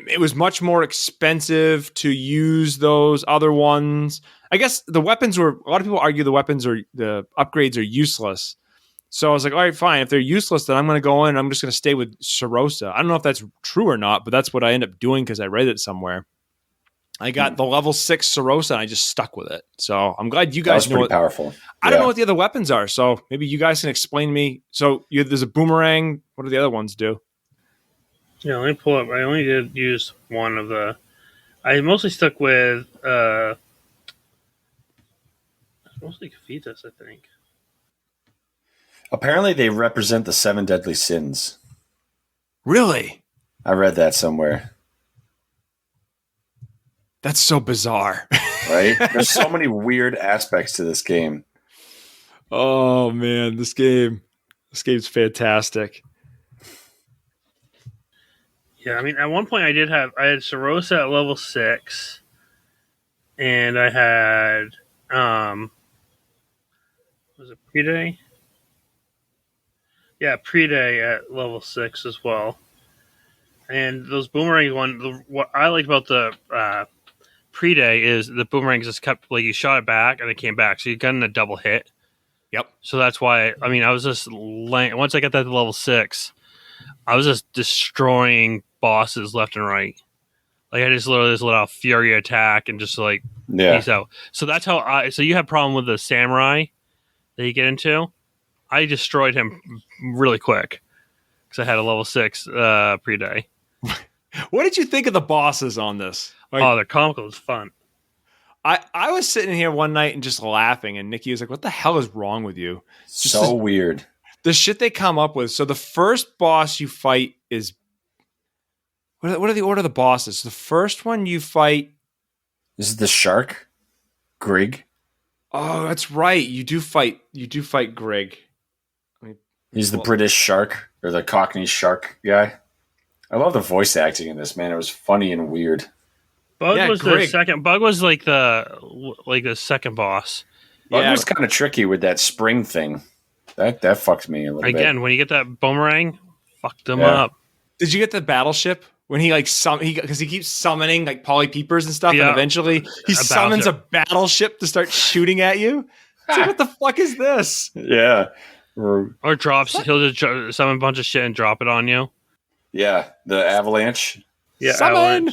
it was much more expensive to use those other ones. I guess the weapons were, a lot of people argue the upgrades are useless. So I was like, all right, fine. If they're useless, then I'm going to go in and I'm just going to stay with Sarosa. I don't know if that's true or not, but that's what I end up doing because I read it somewhere. I got the level 6 Sarosa and I just stuck with it. So I'm glad you guys know pretty powerful. I don't know what the other weapons are, so maybe you guys can explain to me. So there's a boomerang. What do the other ones do? Yeah, let me pull up. I only did use one of the. I mostly stuck with mostly Kafitas, I think. Apparently, they represent the 7 deadly sins. Really? I read that somewhere. That's so bizarre. Right? There's so many weird aspects to this game. Oh man, this game's fantastic. Yeah, I mean, at one point I had Sarosa at level 6, and I had was it Pre-Day? Yeah, Pre-Day at level 6 as well. And those boomerang what I liked about the Pre-Day is the boomerangs just kept, like, you shot it back and it came back, so you got in a double hit. Yep. So that's why, I mean, I was just once I got that to level 6, I was just destroying bosses left and right. Like, I just literally just let out Fury attack and just like peace out. So that's how so you have a problem with the samurai that you get into. I destroyed him really quick because I had a level 6 Pre-Day. What did you think of the bosses on this? Like, they're comical. It's fun. I was sitting here one night and just laughing, and Nikki was like, what the hell is wrong with you? So weird. The shit they come up with. So the first boss you fight is... What are the order of the bosses? The first one you fight... This is the shark? Grig? Oh, that's right. You do fight Grig. He's the British shark, or the Cockney shark guy. I love the voice acting in this, man. It was funny and weird. Bug was Grig. The second. Bug was like the second boss. Bug was kind of tricky with that spring thing. That fucked me a little bit. Again, when you get that boomerang, fucked him up. Did you get the battleship? When he because he keeps summoning like polypeepers and stuff, and eventually he summons a battleship to start shooting at you. It's like, what the fuck is this? Yeah. Or drops. He'll just summon a bunch of shit and drop it on you. Yeah, the avalanche. Yeah, summon.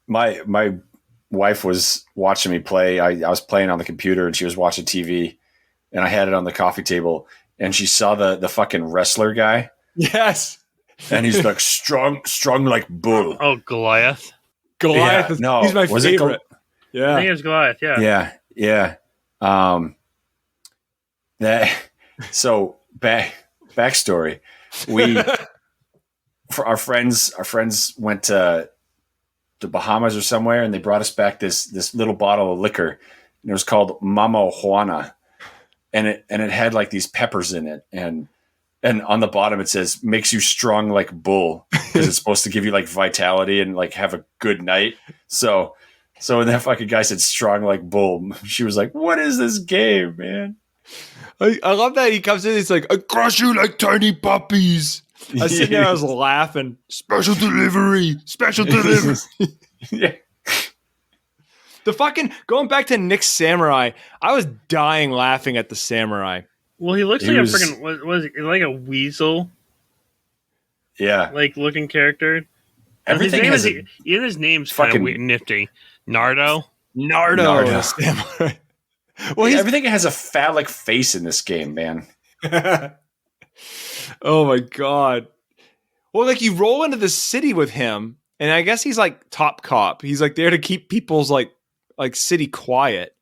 My wife was watching me play. I was playing on the computer and she was watching TV, and I had it on the coffee table, and she saw the fucking wrestler guy. Yes. And he's like strong like bull. Oh, Goliath. Goliath. Yeah, no, he's my favorite. Yeah. I think it's Goliath. Yeah. Yeah. So backstory. For our friends went to the Bahamas or somewhere, and they brought us back this little bottle of liquor, and it was called Mama Juana, and it had like these peppers in it, and on the bottom it says makes you strong like bull, because it's supposed to give you like vitality and like have a good night. So when that fucking guy said strong like bull, she was like, "What is this game, man?" I love that he comes in. He's like, "I crush you like tiny puppies." I was sitting there, I was laughing. Special delivery. Yeah. The fucking going back to Nick's samurai, I was dying laughing at the samurai. Well, he looks like a freaking was like a weasel. Yeah, like looking character. Everything even his name's kind of weird, nifty. Nardo. Samurai. Well, everything has a phallic face in this game, man. Oh my god. Well, like you roll into the city with him, and I guess he's like top cop. He's like there to keep people's like city quiet.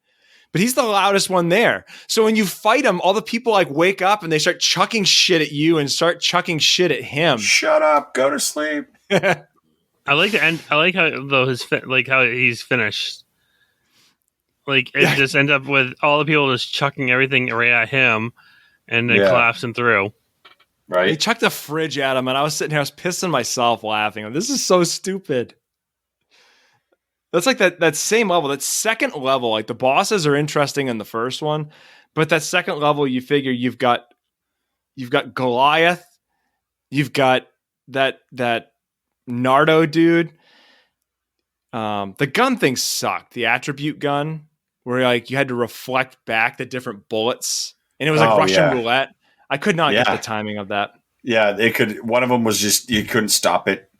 But he's the loudest one there. So when you fight him, all the people like wake up and they start chucking shit at you and start chucking shit at him. Shut up, go to sleep. I like the end. I like how how he's finished. Like it just ends up with all the people just chucking everything right at him, and then collapsing through. Right. He chucked a fridge at him, and I was sitting here, I was pissing myself laughing. This is so stupid. That's like that same level, that second level. Like the bosses are interesting in the first one, but that second level, you figure you've got Goliath, you've got that Nardo dude. The gun thing sucked. The attribute gun, where like you had to reflect back the different bullets, and it was like Russian roulette. I could not get the timing of that. Yeah, they could. One of them was just you couldn't stop it,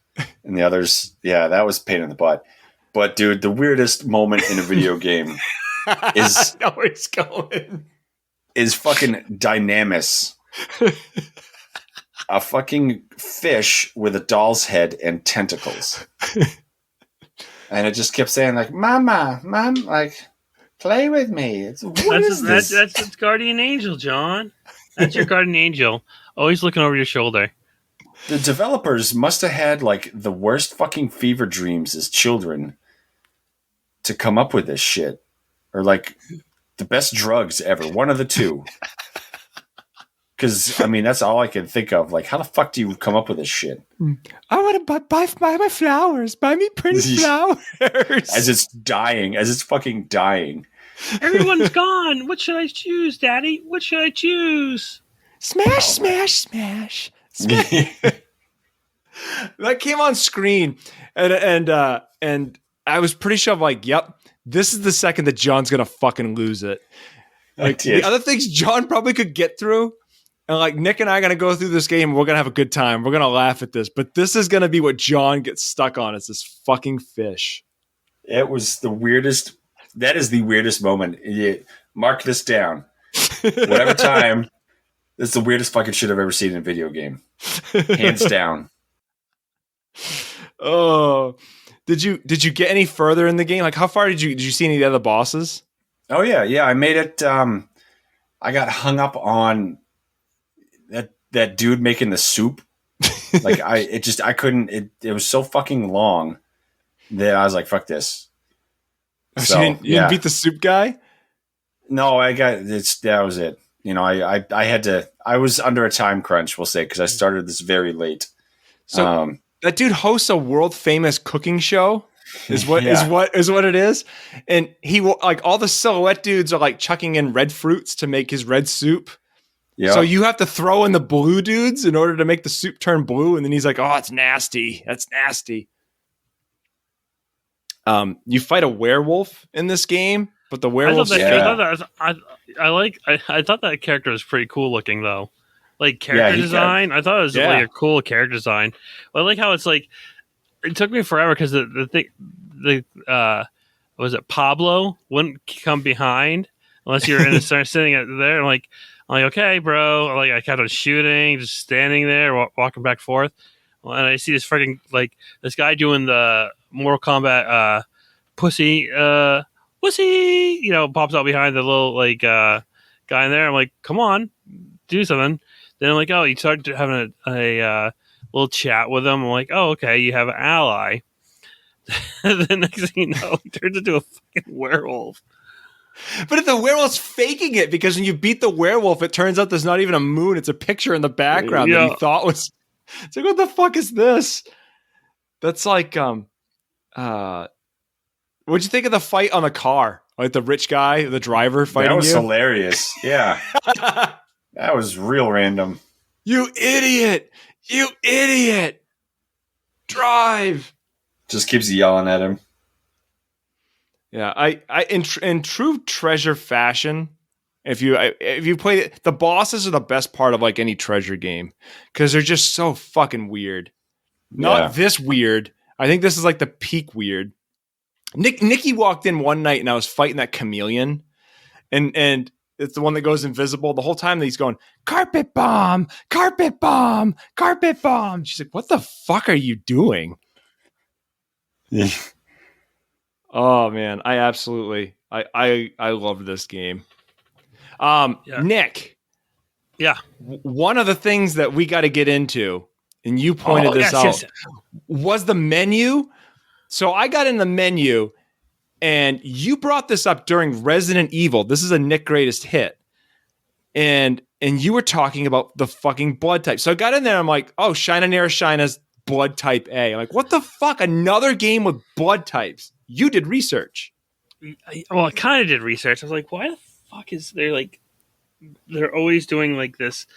and the others, that was a pain in the butt. But dude, the weirdest moment in a video game is I know where it's going. Is fucking Dynamis, a fucking fish with a doll's head and tentacles, and it just kept saying like, "Mom, like, play with me." That's its guardian angel, John. That's your guardian angel, always looking over your shoulder. The developers must have had like the worst fucking fever dreams as children to come up with this shit, or like the best drugs ever. One of the two. Because I mean, that's all I can think of. Like, how the fuck do you come up with this shit? I want to buy my flowers. Buy me pretty flowers. As it's fucking dying. Everyone's gone. What should I choose, Daddy? What should I choose? Smash, smash, smash. That came on screen, and I was pretty sure I'm like, yep, this is the second that John's gonna fucking lose it. Like the other things John probably could get through, and like Nick and I are gonna go through this game. We're gonna have a good time. We're gonna laugh at this, but this is gonna be what John gets stuck on. It's this fucking fish. It was the weirdest. That is the weirdest moment. Mark this down. Whatever time. It's the weirdest fucking shit I've ever seen in a video game. Hands down. Oh, did you get any further in the game? Like, how far did you see any of the other bosses? Oh yeah. I made it. I got hung up on that dude making the soup. Like I couldn't. It was so fucking long that I was like, fuck this. So you didn't beat the soup guy? No, that was it. You know, I had to. I was under a time crunch, we'll say, because I started this very late. So that dude hosts a world famous cooking show. Is what it is, and he like all the Silhouette dudes are like chucking in red fruits to make his red soup. Yeah. So you have to throw in the blue dudes in order to make the soup turn blue, and then he's like, "Oh, it's nasty. That's nasty." You fight a werewolf in this game, but the werewolf. I thought that character was pretty cool looking though. Like character design, I thought it was like a cool character design. I like how it's like. It took me forever because was it Pablo wouldn't come behind unless you're in sitting there. I'm like, okay, bro. Like I kept on shooting, just standing there, walking back and forth, and I see this freaking like this guy doing the Mortal Kombat pussy, pops out behind the little like guy in there. I'm like, come on, do something. Then I'm like, oh, you started having a little chat with him. I'm like, oh, okay, you have an ally. The next thing you know, he turns into a fucking werewolf. But if the werewolf's faking it, because when you beat the werewolf, it turns out there's not even a moon. It's a picture in the background that he thought was. It's like, what the fuck is this? That's like, what'd you think of the fight on the car? Like the rich guy, the driver fighting you? That was hilarious. Yeah. That was real random. You idiot! You idiot! Drive! Just keeps yelling at him. Yeah, I in true treasure fashion, if you play it, the bosses are the best part of like any treasure game because they're just so fucking weird. Not this weird. I think this is like the peak weird. Nikki walked in one night and I was fighting that chameleon, and it's the one that goes invisible the whole time. That he's going carpet bomb, carpet bomb, carpet bomb. She's like, "What the fuck are you doing?" Yeah. Oh man, I absolutely I love this game. Nick. Yeah. One of the things that we got to get into, and you pointed this out, was the menu. So I got in the menu, and you brought this up during Resident Evil. This is a Nick Greatest Hit. And and you were talking about the fucking blood type. So I got in there. I'm like, oh, Shina's blood type A. I'm like, what the fuck? Another game with blood types. You did research. Well, I kind of did research. I was like, why the fuck is there like, they're always doing like this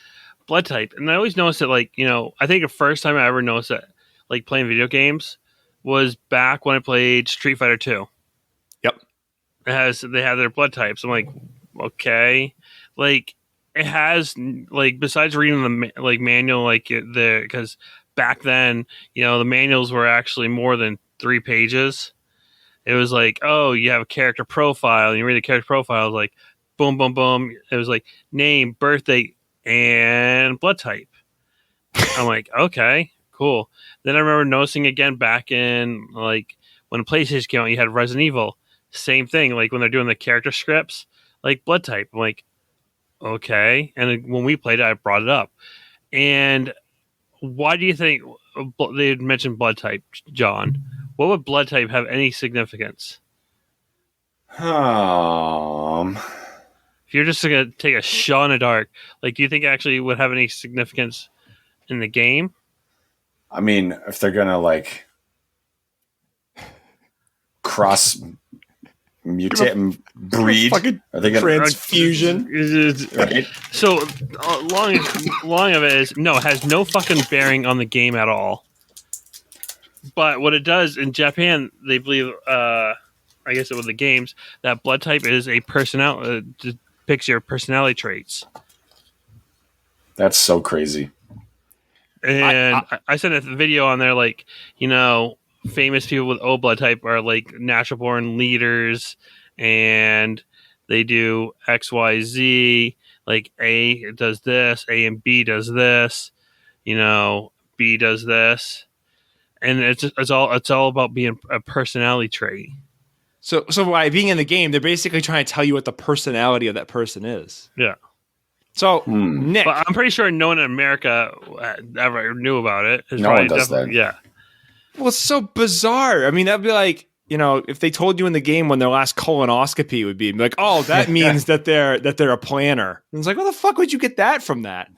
blood type? And I always noticed that, like, you know, I think the first time I ever noticed that, like, playing video games was back when I played Street Fighter 2. Yep. They have their blood types. I'm like, okay. Like, it has, like, besides reading the like manual, like because back then, you know, the manuals were actually more than 3 pages. It was like, oh, you have a character profile, and you read the character profile. It was like, boom, boom, boom. It was like name, birthday, and blood type. I'm like, okay, cool. Then I remember noticing again back in, like, when PlayStation came out, you had Resident Evil. Same thing, like when they're doing the character scripts, like blood type. I'm like, okay. And then when we played it, I brought it up. And why do you think they had mentioned blood type, John? What would blood type have any significance? If you're just going to take a shot in the dark, like, do you think it actually would have any significance in the game? I mean, if they're going to, like, cross mutate and breed, are they going to transfusion? Right? So long of it is, no, it has no fucking bearing on the game at all. But what it does in Japan, they believe, I guess with the games, that blood type is a depicts your personality traits. That's so crazy. And I sent a video on there, like, you know, famous people with O blood type are like natural born leaders, and they do X, Y, Z. Like A does this, A and B does this, you know, B does this, and it's all about being a personality trait. So by being in the game, they're basically trying to tell you what the personality of that person is. Yeah. So Nick, but I'm pretty sure no one in America ever knew about it. No one does that. Yeah. Well, it's so bizarre. I mean, that'd be like, you know, if they told you in the game when their last colonoscopy would be like, oh, that means that they're a planner. And it's like, what the fuck would you get that from that?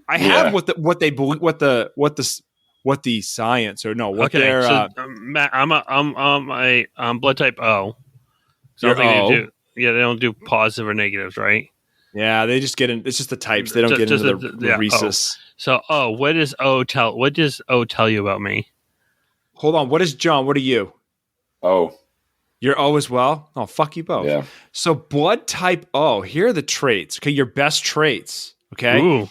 I have what the science, or no, what okay, their so, Matt, I'm blood type O. So I don't think they do. Yeah, they don't do positive or negatives, right? Yeah, they just get in. It's just the types. They don't get into the rhesus. So, what does O tell? What does O tell you about me? Hold on. What is John? What are you? Oh, you're O as well. Oh, fuck you both. Yeah. So blood type O. Here are the traits. Okay, your best traits. Okay. Ooh.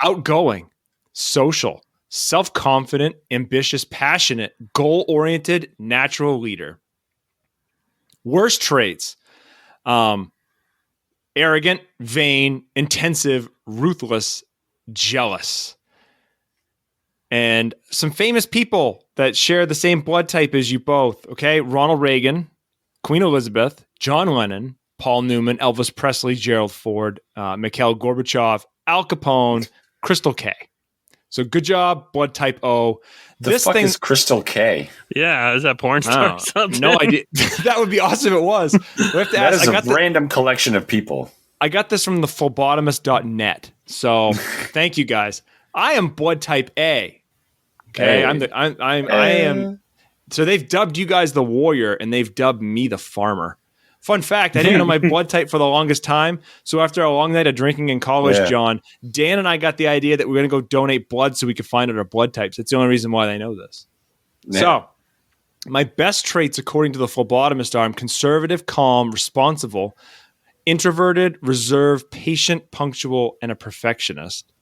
Outgoing, social, self-confident, ambitious, passionate, goal-oriented, natural leader. Worst traits. Arrogant, vain, intensive, ruthless, jealous. And some famous people that share the same blood type as you both, okay? Ronald Reagan, Queen Elizabeth, John Lennon, Paul Newman, Elvis Presley, Gerald Ford, Mikhail Gorbachev, Al Capone, Crystal K. So good job, blood type O. This fuck is Crystal K? Yeah, is that porn star or something? No idea. That would be awesome if it was. We have to that ask, is a random collection of people. I got this from the phlebotomist.net. So thank you guys. I am blood type A. Okay, hey. I am. So they've dubbed you guys the warrior, and they've dubbed me the farmer. Fun fact, I didn't know my blood type for the longest time. So after a long night of drinking in college, John, Dan and I got the idea that we're going to go donate blood so we could find out our blood types. That's the only reason why they know this. Yeah. So my best traits, according to the phlebotomist, are I'm conservative, calm, responsible, introverted, reserved, patient, punctual, and a perfectionist.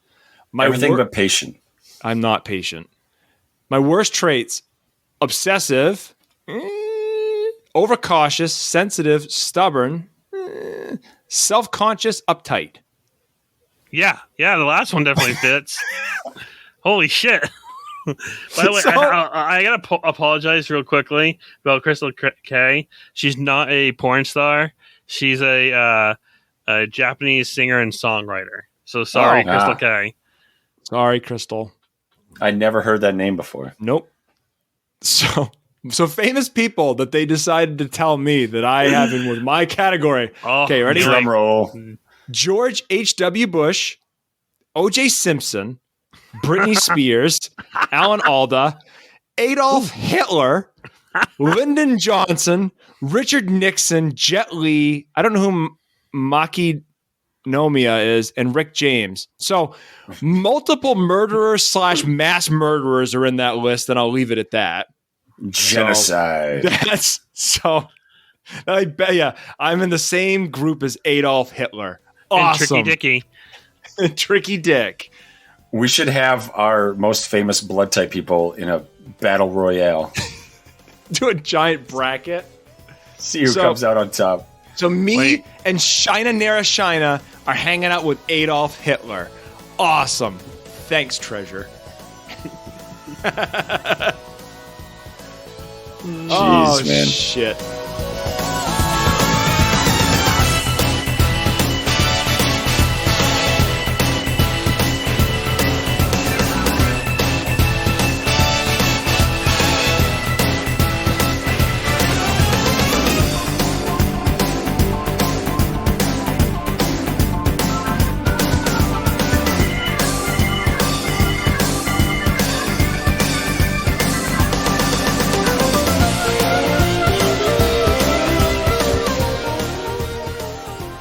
Everything but patient. I'm not patient. My worst traits, obsessive, overcautious, sensitive, stubborn, self-conscious, uptight. Yeah, the last one definitely fits. Holy shit. By the way, I got to apologize real quickly about Crystal K. She's not a porn star. She's a Japanese singer and songwriter. So sorry, Crystal K. Sorry, Crystal. I never heard that name before. Nope. So famous people that they decided to tell me that I have in with my category. Okay, ready? Drum roll. George H.W. Bush, O.J. Simpson, Britney Spears, Alan Alda, Adolf Hitler, Lyndon Johnson, Richard Nixon, Jet Li. I don't know who Maki Nomia is, and Rick James. So multiple murderers / mass murderers are in that list, and I'll leave it at that. Genocide. I bet you I'm in the same group as Adolf Hitler. Awesome. And Tricky Dicky. Tricky Dick. We should have our most famous blood type people in a battle royale. Do a giant bracket. See who comes out on top. So me and Shina Nara Shina are hanging out with Adolf Hitler. Awesome. Thanks, Treasure. Jeez, man. Shit.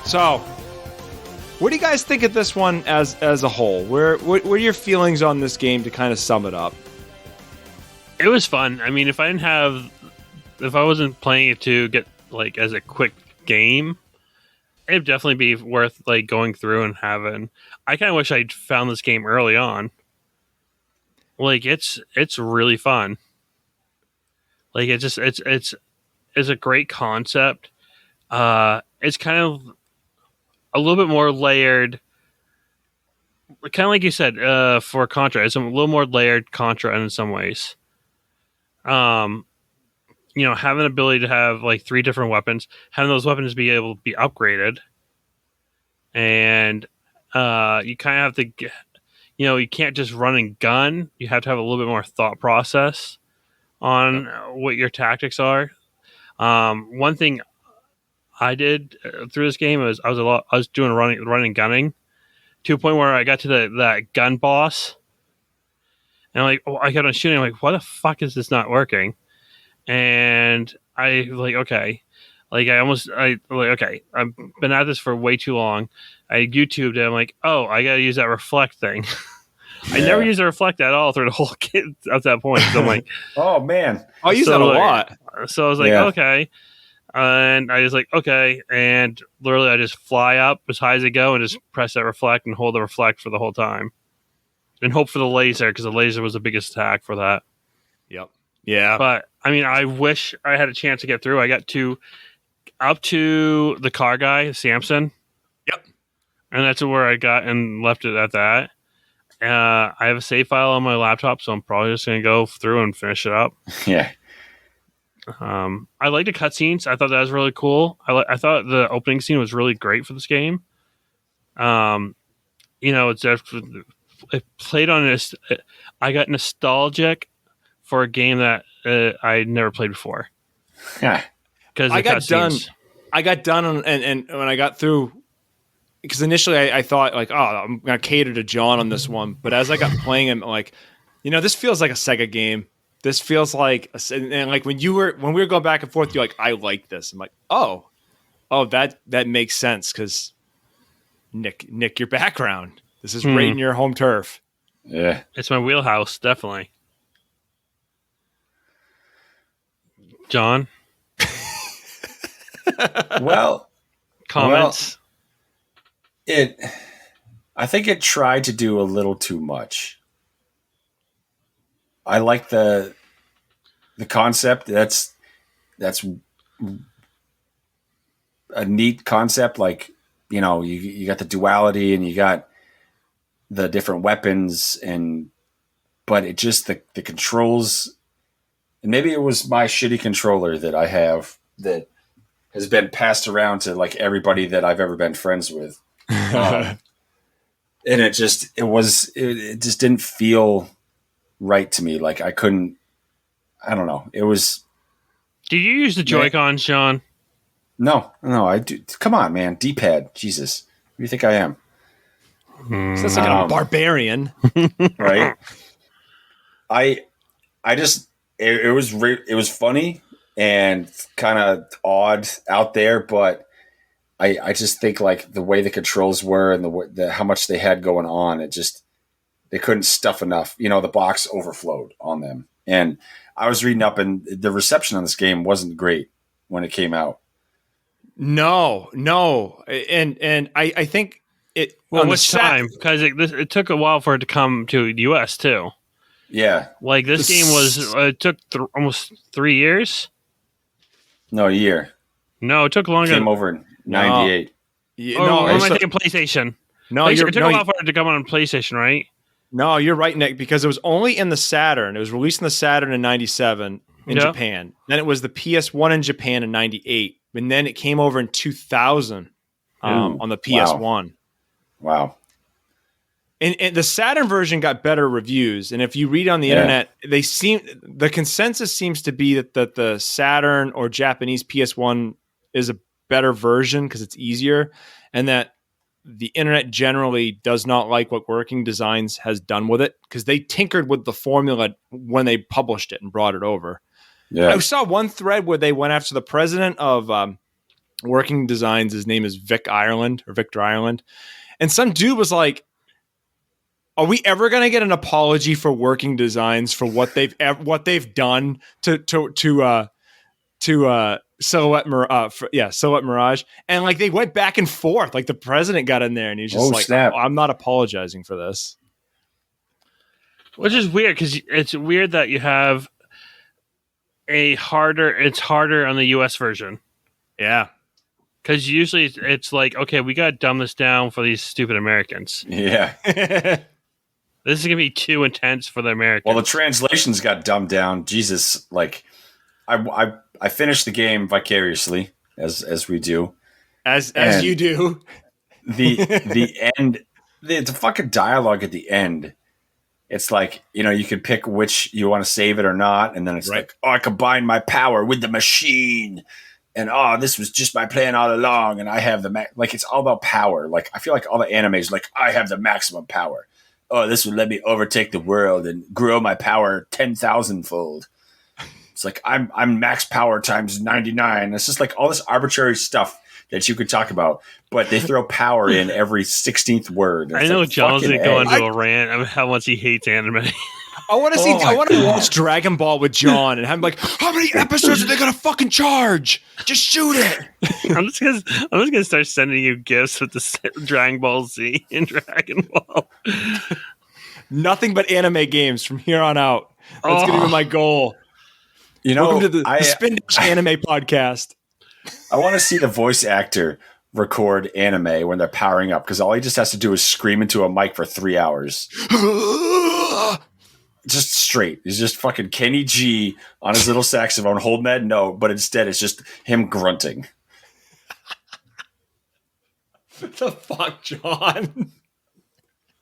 So, what do you guys think of this one as a whole? What are your feelings on this game to kind of sum it up? It was fun. I mean, if I wasn't playing it to get like as a quick game, it'd definitely be worth like going through and having. I kind of wish I'd found this game early on. Like it's really fun. Like it's a great concept. It's kind of a little bit more layered, kind of like you said, for Contra. It's a little more layered Contra in some ways. Having the ability to have like 3 different weapons, having those weapons be able to be upgraded, and you kind of have to, you can't just run and gun. You have to have a little bit more thought process on what your tactics are. One thing I did through this game was I was doing running gunning to a point where I got to that gun boss, and I kept on shooting. I'm like, why the fuck is this not working? And I okay, I've been at this for way too long. I YouTubed it. I'm like, oh, I gotta use that reflect thing. I never used the reflect at all through the whole kit at that point. So I'm like, oh man, I use that a lot. So I was like, okay. And I was like, okay. And literally, I just fly up as high as I go and just press that reflect and hold the reflect for the whole time. And hope for the laser, because the laser was the biggest attack for that. Yep. Yeah. But, I mean, I wish I had a chance to get through. I got up to the car guy, Samson. Yep. And that's where I got and left it at that. I have a save file on my laptop, so I'm probably just going to go through and finish it up. Yeah. I like the cutscenes. I thought that was really cool. I thought the opening scene was really great for this game. It played on this. I got nostalgic for a game that I never played before. Yeah, because I got done, and when I got through, because initially I thought like, oh, I'm gonna cater to John on this one, but as I got playing him, like, this feels like a Sega game. This feels like, and like when we were going back and forth, you're like, I like this. I'm like, oh, that makes sense because Nick, your background. This is right in your home turf. Yeah, it's my wheelhouse, definitely. John, well, comments. I think it tried to do a little too much. I like the concept. That's a neat concept. Like, you got the duality and you got the different weapons, but it just the controls, and maybe it was my shitty controller that I have that has been passed around to like everybody that I've ever been friends with. And it just didn't feel right to me. Like I don't know. It was. Did you use the Joy-Cons, Sean? No, I do. Come on, man. D-pad. Jesus. Who do you think I am? So that's like a barbarian, right? It was funny and kind of odd out there, but I just think like the way the controls were and the how much they had going on, they couldn't stuff enough. The box overflowed on them, and I was reading up, and the reception on this game wasn't great when it came out. No, and I think it. Well, which time? Because it took a while for it to come to the U.S. too. Yeah, like this game was. It took almost 3 years. No, a year. No, it took longer. It came over in '98. No, am I thinking PlayStation? No, it took a while for it to come on PlayStation, right? No, you're right, Nick, because it was only in the Saturn. It was released in the Saturn in '97 in Japan. Then it was the PS1 in Japan in '98, and then it came over in 2000 on the PS1. Wow. And the Saturn version got better reviews, and if you read on the internet, the consensus seems to be that the Saturn or Japanese PS1 is a better version because it's easier, and that the internet generally does not like what Working Designs has done with it because they tinkered with the formula when they published it and brought it over. Yeah. I saw one thread where they went after the president of Working Designs. His name is Victor Ireland, and some dude was like, are we ever going to get an apology for Working Designs for what they've done to Silhouette Mirage? And like they went back and forth. Like the president got in there and he's just I'm not apologizing for this. Which is weird because it's weird that you have it's harder on the US version. Yeah. Because usually it's like, okay, we got to dumb this down for these stupid Americans. Yeah. This is going to be too intense for the Americans. Well, the translations got dumbed down. Jesus, like, I finished the game vicariously, as we do. As you do. The end, the fucking dialogue at the end, it's like, you can pick which you want to save it or not, and then it's like, I combine my power with the machine. And this was just my plan all along, and I have like it's all about power. Like I feel like all the animes, like I have the maximum power. Oh, this would let me overtake the world and grow my power 10,000-fold. It's like I'm max power times 99. It's just like all this arbitrary stuff that you could talk about, but they throw power in every 16th word. I know John's going to go into a rant about how much he hates anime. I want to see. I want to watch Dragon Ball with John, and I'm like, how many episodes are they gonna fucking charge? Just shoot it. I'm just gonna start sending you gifts with the Dragon Ball Z and Dragon Ball. Nothing but anime games from here on out. That's gonna be my goal. Welcome to the Spindash Anime Podcast. I want to see the voice actor record anime when they're powering up because all he just has to do is scream into a mic for 3 hours. Just straight. He's just fucking Kenny G on his little saxophone holding that note, but instead it's just him grunting. What the fuck, John?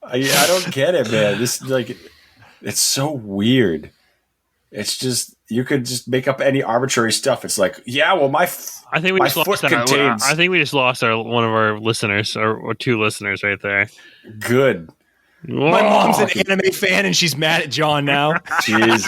I don't get it, man. It's so weird. It's just you could just make up any arbitrary stuff. It's like, I think we just lost one of our listeners or two listeners right there. Good. Whoa. My mom's an anime fan and she's mad at John now. Jesus.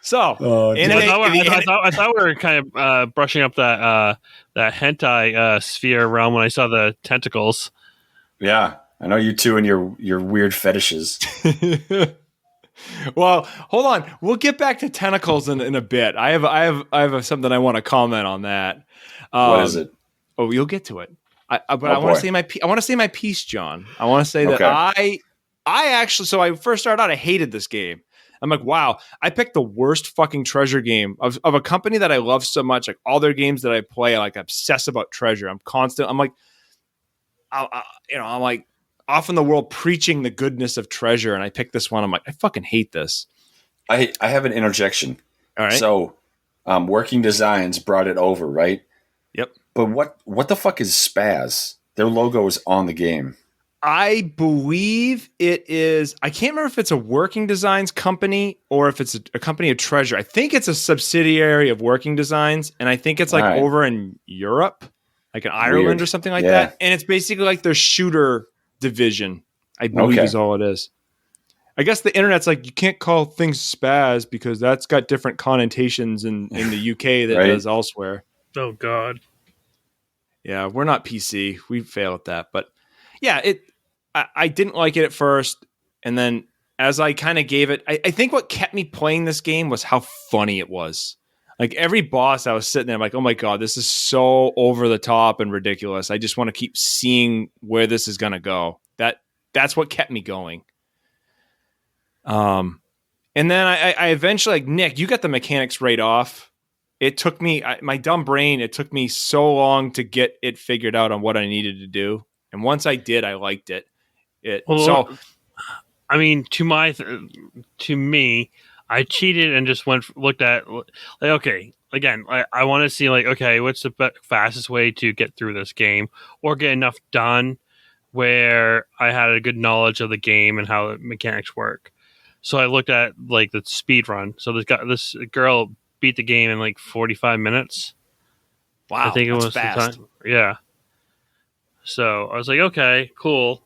So, I thought we were kind of brushing up that hentai sphere realm when I saw the tentacles. Yeah, I know you two and your weird fetishes. Well, hold on. We'll get back to tentacles in a bit. I have something I want to comment on that. What is it? Oh, you'll get to it. I want to say my piece, John. I want to say that I actually. So I first started out, I hated this game. I'm like, wow, I picked the worst fucking treasure game of a company that I love so much. Like all their games that I play, I obsess about treasure. I'm constant. I'm like, I'm like off in the world preaching the goodness of treasure, and I picked this one. I'm like, I fucking hate this. I have an interjection. All right. So, Working Designs brought it over, right? Yep. But what the fuck is Spaz? Their logo is on the game. I believe it is. I can't remember if it's a Working Designs company or if it's a company of treasure. I think it's a subsidiary of Working Designs, and I think it's over in Europe. like in Ireland Weird. or something like that. And it's basically like their shooter division, I believe is all it is. I guess the internet's like, you can't call things spaz because that's got different connotations in the UK that does elsewhere. Oh, God. Yeah, we're not PC. We fail at that. But yeah, I didn't like it at first. And then as I kind of gave it, I think what kept me playing this game was how funny it was. Like every boss, I was sitting there, I'm like, oh my God, this is so over the top and ridiculous. I just want to keep seeing where this is going to go. That's what kept me going. And then I eventually, like, Nick, you got the mechanics right off. It took me, my dumb brain, it took me so long to get it figured out on what I needed to do. And once I did, I liked it. I mean, to me, I cheated and just looked at, like, okay, again, I want to see, like, okay, what's the fastest way to get through this game or get enough done where I had a good knowledge of the game and how the mechanics work. So I looked at, like, the speed run. So this girl beat the game in like 45 minutes. Wow, I think it was fast. the time. Yeah. So I was like, okay, cool.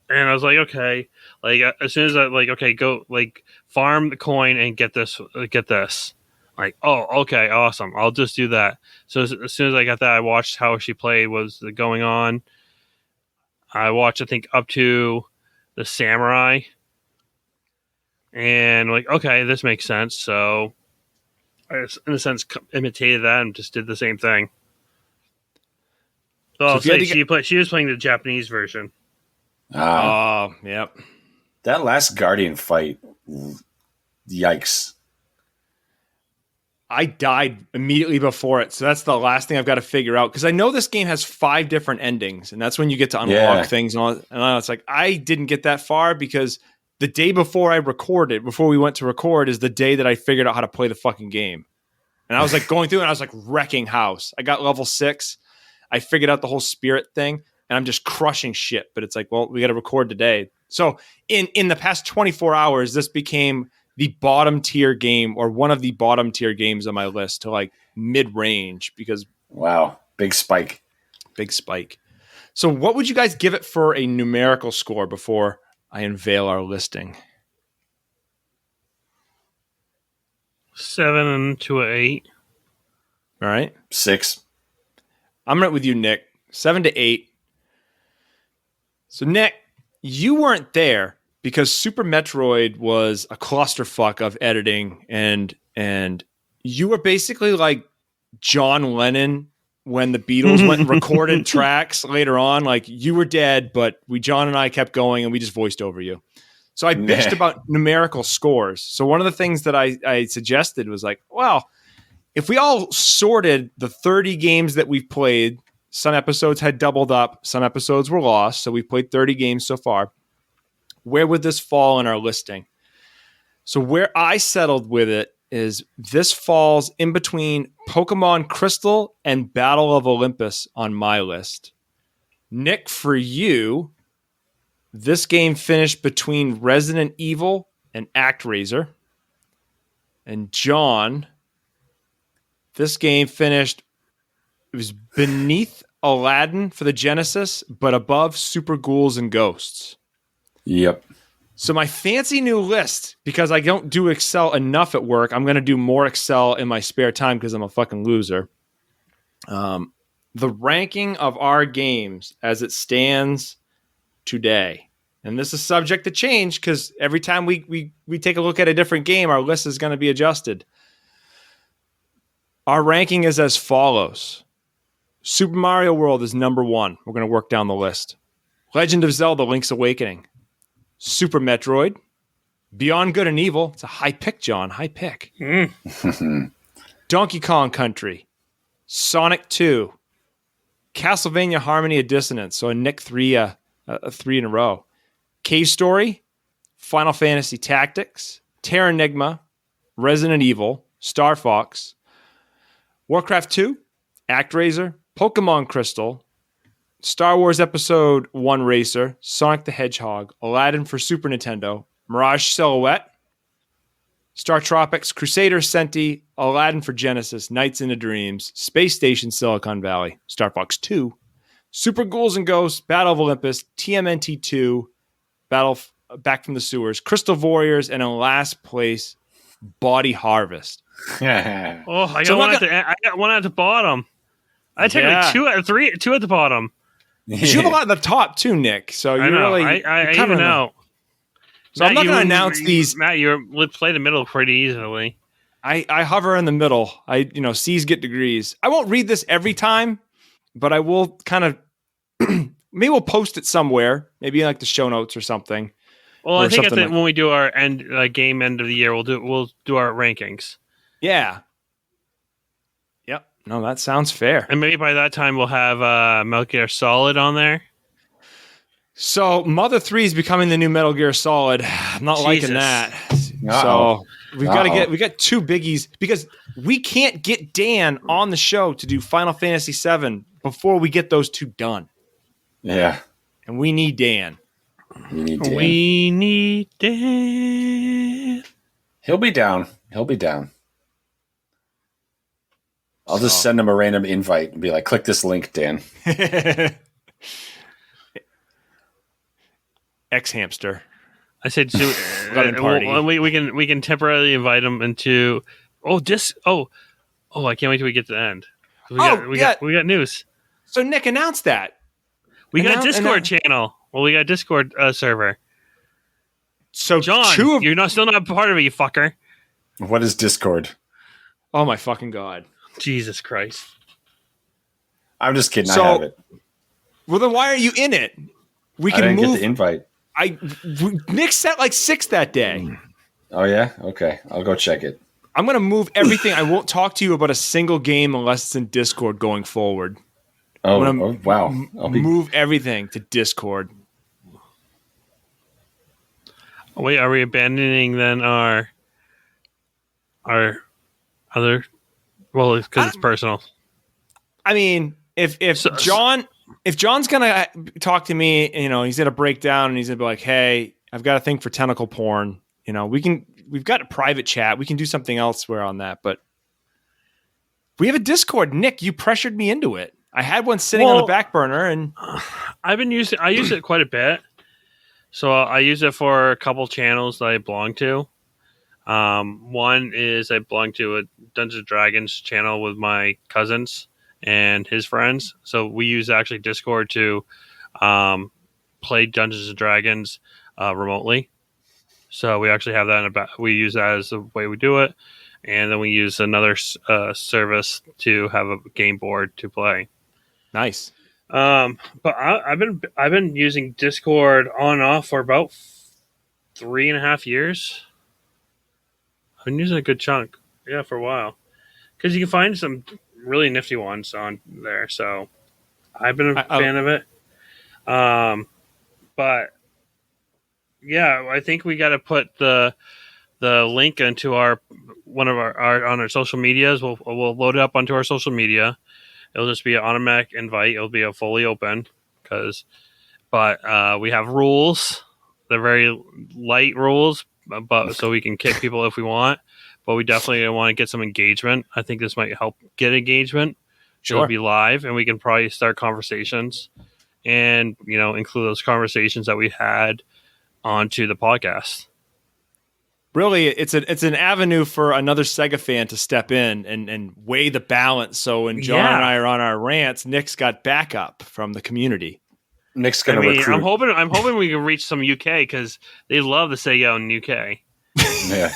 And I was like, okay, like as soon as I like, okay, go like farm the coin and get this. Like, oh, okay, awesome. I'll just do that. So as soon as I got that, I watched how she played, was going on. I watched, I think, up to the samurai. And like, okay, this makes sense. So I just, in a sense, imitated that and just did the same thing. So I'll say she was playing the Japanese version. Oh, yep. That last Guardian fight, yikes. I died immediately before it. So that's the last thing I've got to figure out. Because I know this game has 5 different endings. And that's when you get to unlock things. And it's like, I didn't get that far because the day before before we went to record, is the day that I figured out how to play the fucking game. And I was like going through and I was like wrecking house. I got level 6. I figured out the whole spirit thing. And I'm just crushing shit. But it's like, well, we got to record today. So in the past 24 hours, this became the bottom tier game, or one of the bottom tier games on my list, to like mid-range, because wow, big spike. So what would you guys give it for a numerical score before I unveil our listing? 7 to 8. All right. 6. I'm right with you, Nick. 7 to 8. So Nick, you weren't there because Super Metroid was a clusterfuck of editing, and you were basically like John Lennon when the Beatles went and recorded tracks later on. Like, you were dead, but John and I kept going and we just voiced over you. So I bitched about numerical scores. So one of the things that I suggested was like, well, if we all sorted the 30 games that we've played, some episodes had doubled up, some episodes were lost. So we've played 30 games so far. Where would this fall in our listing? So where I settled with it is this falls in between Pokemon Crystal and Battle of Olympus on my list. Nick, for you, this game finished between Resident Evil and ActRaiser. And John, this game finished, it was beneath Aladdin for the Genesis, but above Super Ghouls and Ghosts. Yep. So my fancy new list, because I don't do Excel enough at work, I'm going to do more Excel in my spare time because I'm a fucking loser. The ranking of our games as it stands today, and this is subject to change because every time we take a look at a different game, our list is going to be adjusted. Our ranking is as follows. Super Mario World is number 1. We're going to work down the list. Legend of Zelda: Link's Awakening. Super Metroid, Beyond Good and Evil. It's a high pick, John. High pick. Donkey Kong Country, Sonic 2, Castlevania Harmony of Dissonance. So a Nick 3 in a row. Cave Story, Final Fantasy Tactics, Terra Enigma, Resident Evil, Star Fox, Warcraft 2, ActRaiser, Pokemon Crystal, Star Wars Episode 1 Racer, Sonic the Hedgehog, Aladdin for Super Nintendo, Mirage Silhouette, Star Tropics, Crusader, Senti, Aladdin for Genesis, Nights into Dreams, Space Station, Silicon Valley, Star Fox 2, Super Ghouls and Ghosts, Battle of Olympus, TMNT 2, Back from the Sewers, Crystal Warriors, and in last place, Body Harvest. I got one at the bottom. I take like 2 out of 3, 2 at the bottom. You have a lot at the top too, Nick. So you're really I even know. So Matt, I'm not going to announce these. Matt, let's play the middle pretty easily. I hover in the middle. C's get degrees. I won't read this every time, but I will kind of maybe we'll post it somewhere, maybe in like the show notes or something. Well, I think when we do our game end of the year, we'll do our rankings. Yeah. Yep. No, that sounds fair. And maybe by that time we'll have Metal Gear Solid on there. So Mother 3 is becoming the new Metal Gear Solid. I'm not liking that. Uh-oh. So we got 2 biggies because we can't get Dan on the show to do Final Fantasy VII before we get those 2 done. Yeah. And we need Dan. We need Dan. He'll be down. I'll just send him a random invite and be like, click this link, Dan. Ex-hamster. I said we can temporarily invite him into I can't wait till we get to the end. We got news. So Nick announced that. We got a Discord channel. Well, we got a Discord server. So John, you're still not part of it, you fucker. What is Discord? Oh my fucking God. Jesus Christ. I'm just kidding. I have it. Well, then why are you in it? I didn't get the invite. Nick sent like 6 that day. Oh yeah? Okay. I'll go check it. I'm going to move everything. I won't talk to you about a single game unless it's in Discord going forward. Wow. Move everything to Discord. Wait, are we abandoning then our other? Well, because it's personal. I mean, if John's gonna talk to me, he's gonna break down and he's gonna be like, "Hey, I've got a thing for tentacle porn." We've got a private chat. We can do something elsewhere on that, but we have a Discord. Nick, you pressured me into it. I had one sitting on the back burner, and I use it quite a bit. So I use it for a couple channels that I belong to. One is I belong to a Dungeons & Dragons channel with my cousins and his friends. So we use actually Discord to play Dungeons & Dragons remotely. So we actually have that we use that as the way we do it. And then we use another service to have a game board to play. Nice. But I've been using Discord on and off for about 3.5 years. I've been using a good chunk, for a while, because you can find some really nifty ones on there. So I've been a fan of it. But yeah, I think we got to put the link into on our social medias. We'll load it up onto our social media. It'll just be an automatic invite. It'll be a fully open but we have rules. They're very light rules, but so we can kick people if we want. But we definitely want to get some engagement. I think this might help get engagement. Sure. It'll be live, and we can probably start conversations, and include those conversations that we had onto the podcast. Really, it's an avenue for another Sega fan to step in and weigh the balance. So when John and I are on our rants, Nick's got backup from the community. Nick's going to recruit. I'm hoping we can reach some UK because they love the Sega in UK. Yeah,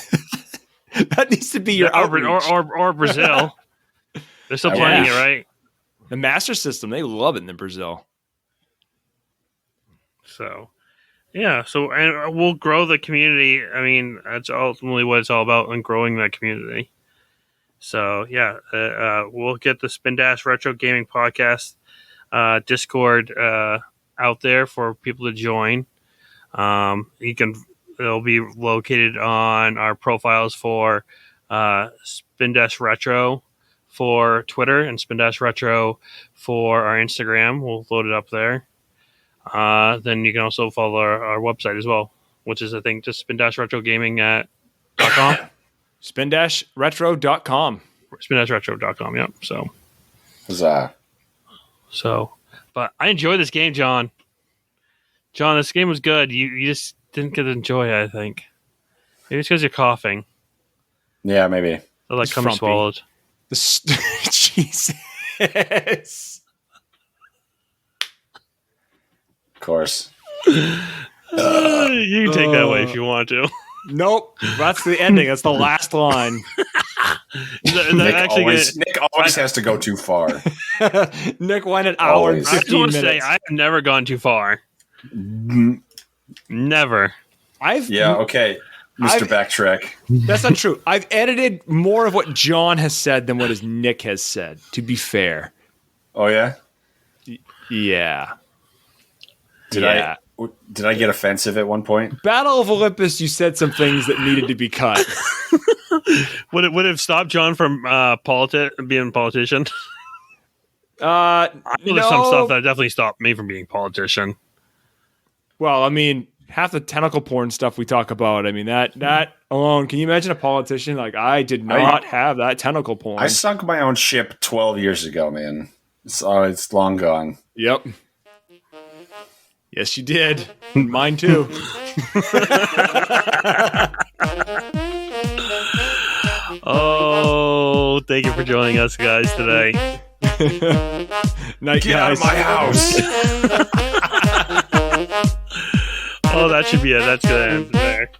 that needs to be your outreach. or Brazil. They're still playing it, right? The Master System, they love it in Brazil. So. Yeah, and we'll grow the community. I mean, that's ultimately what it's all about, and growing that community. So, we'll get the Spindash Retro Gaming Podcast Discord out there for people to join. It'll be located on our profiles for Spindash Retro for Twitter and Spindash Retro for our Instagram. We'll load it up there. Then you can also follow our website as well, which is, I think, just spin-retrogaming.com. Spindashretro.com. Spindashretro.com. Yep. Huzzah. But I enjoyed this game, John. John, this game was good. You just didn't get to enjoy it, I think. Maybe it's because you're coughing. Yeah, maybe. Or like coming swallowed. Jesus. Of course. You can take that away if you want to. Nope. That's the ending. That's the last line. Nick always has to go too far. Nick went an hour and 15 I just want to minutes. say, I have never gone too far. Never. Okay. Mr. Backtrack. That's not true. I've edited more of what John has said than what Nick has said, to be fair. Oh, yeah? Yeah. Did I get offensive at one point? Battle of Olympus, you said some things that needed to be cut. Would it have stopped John from being a politician? I know there's some stuff that definitely stopped me from being a politician. Well, I mean, half the tentacle porn stuff we talk about, I mean, that alone, can you imagine a politician? Like, I did not have that tentacle porn. I sunk my own ship 12 years ago, man. It's long gone. Yep. Yes, you did. Mine too. Oh, thank you for joining us, guys, today. Night, Get guys. out of my house. Oh, that should be it. That's going to end there.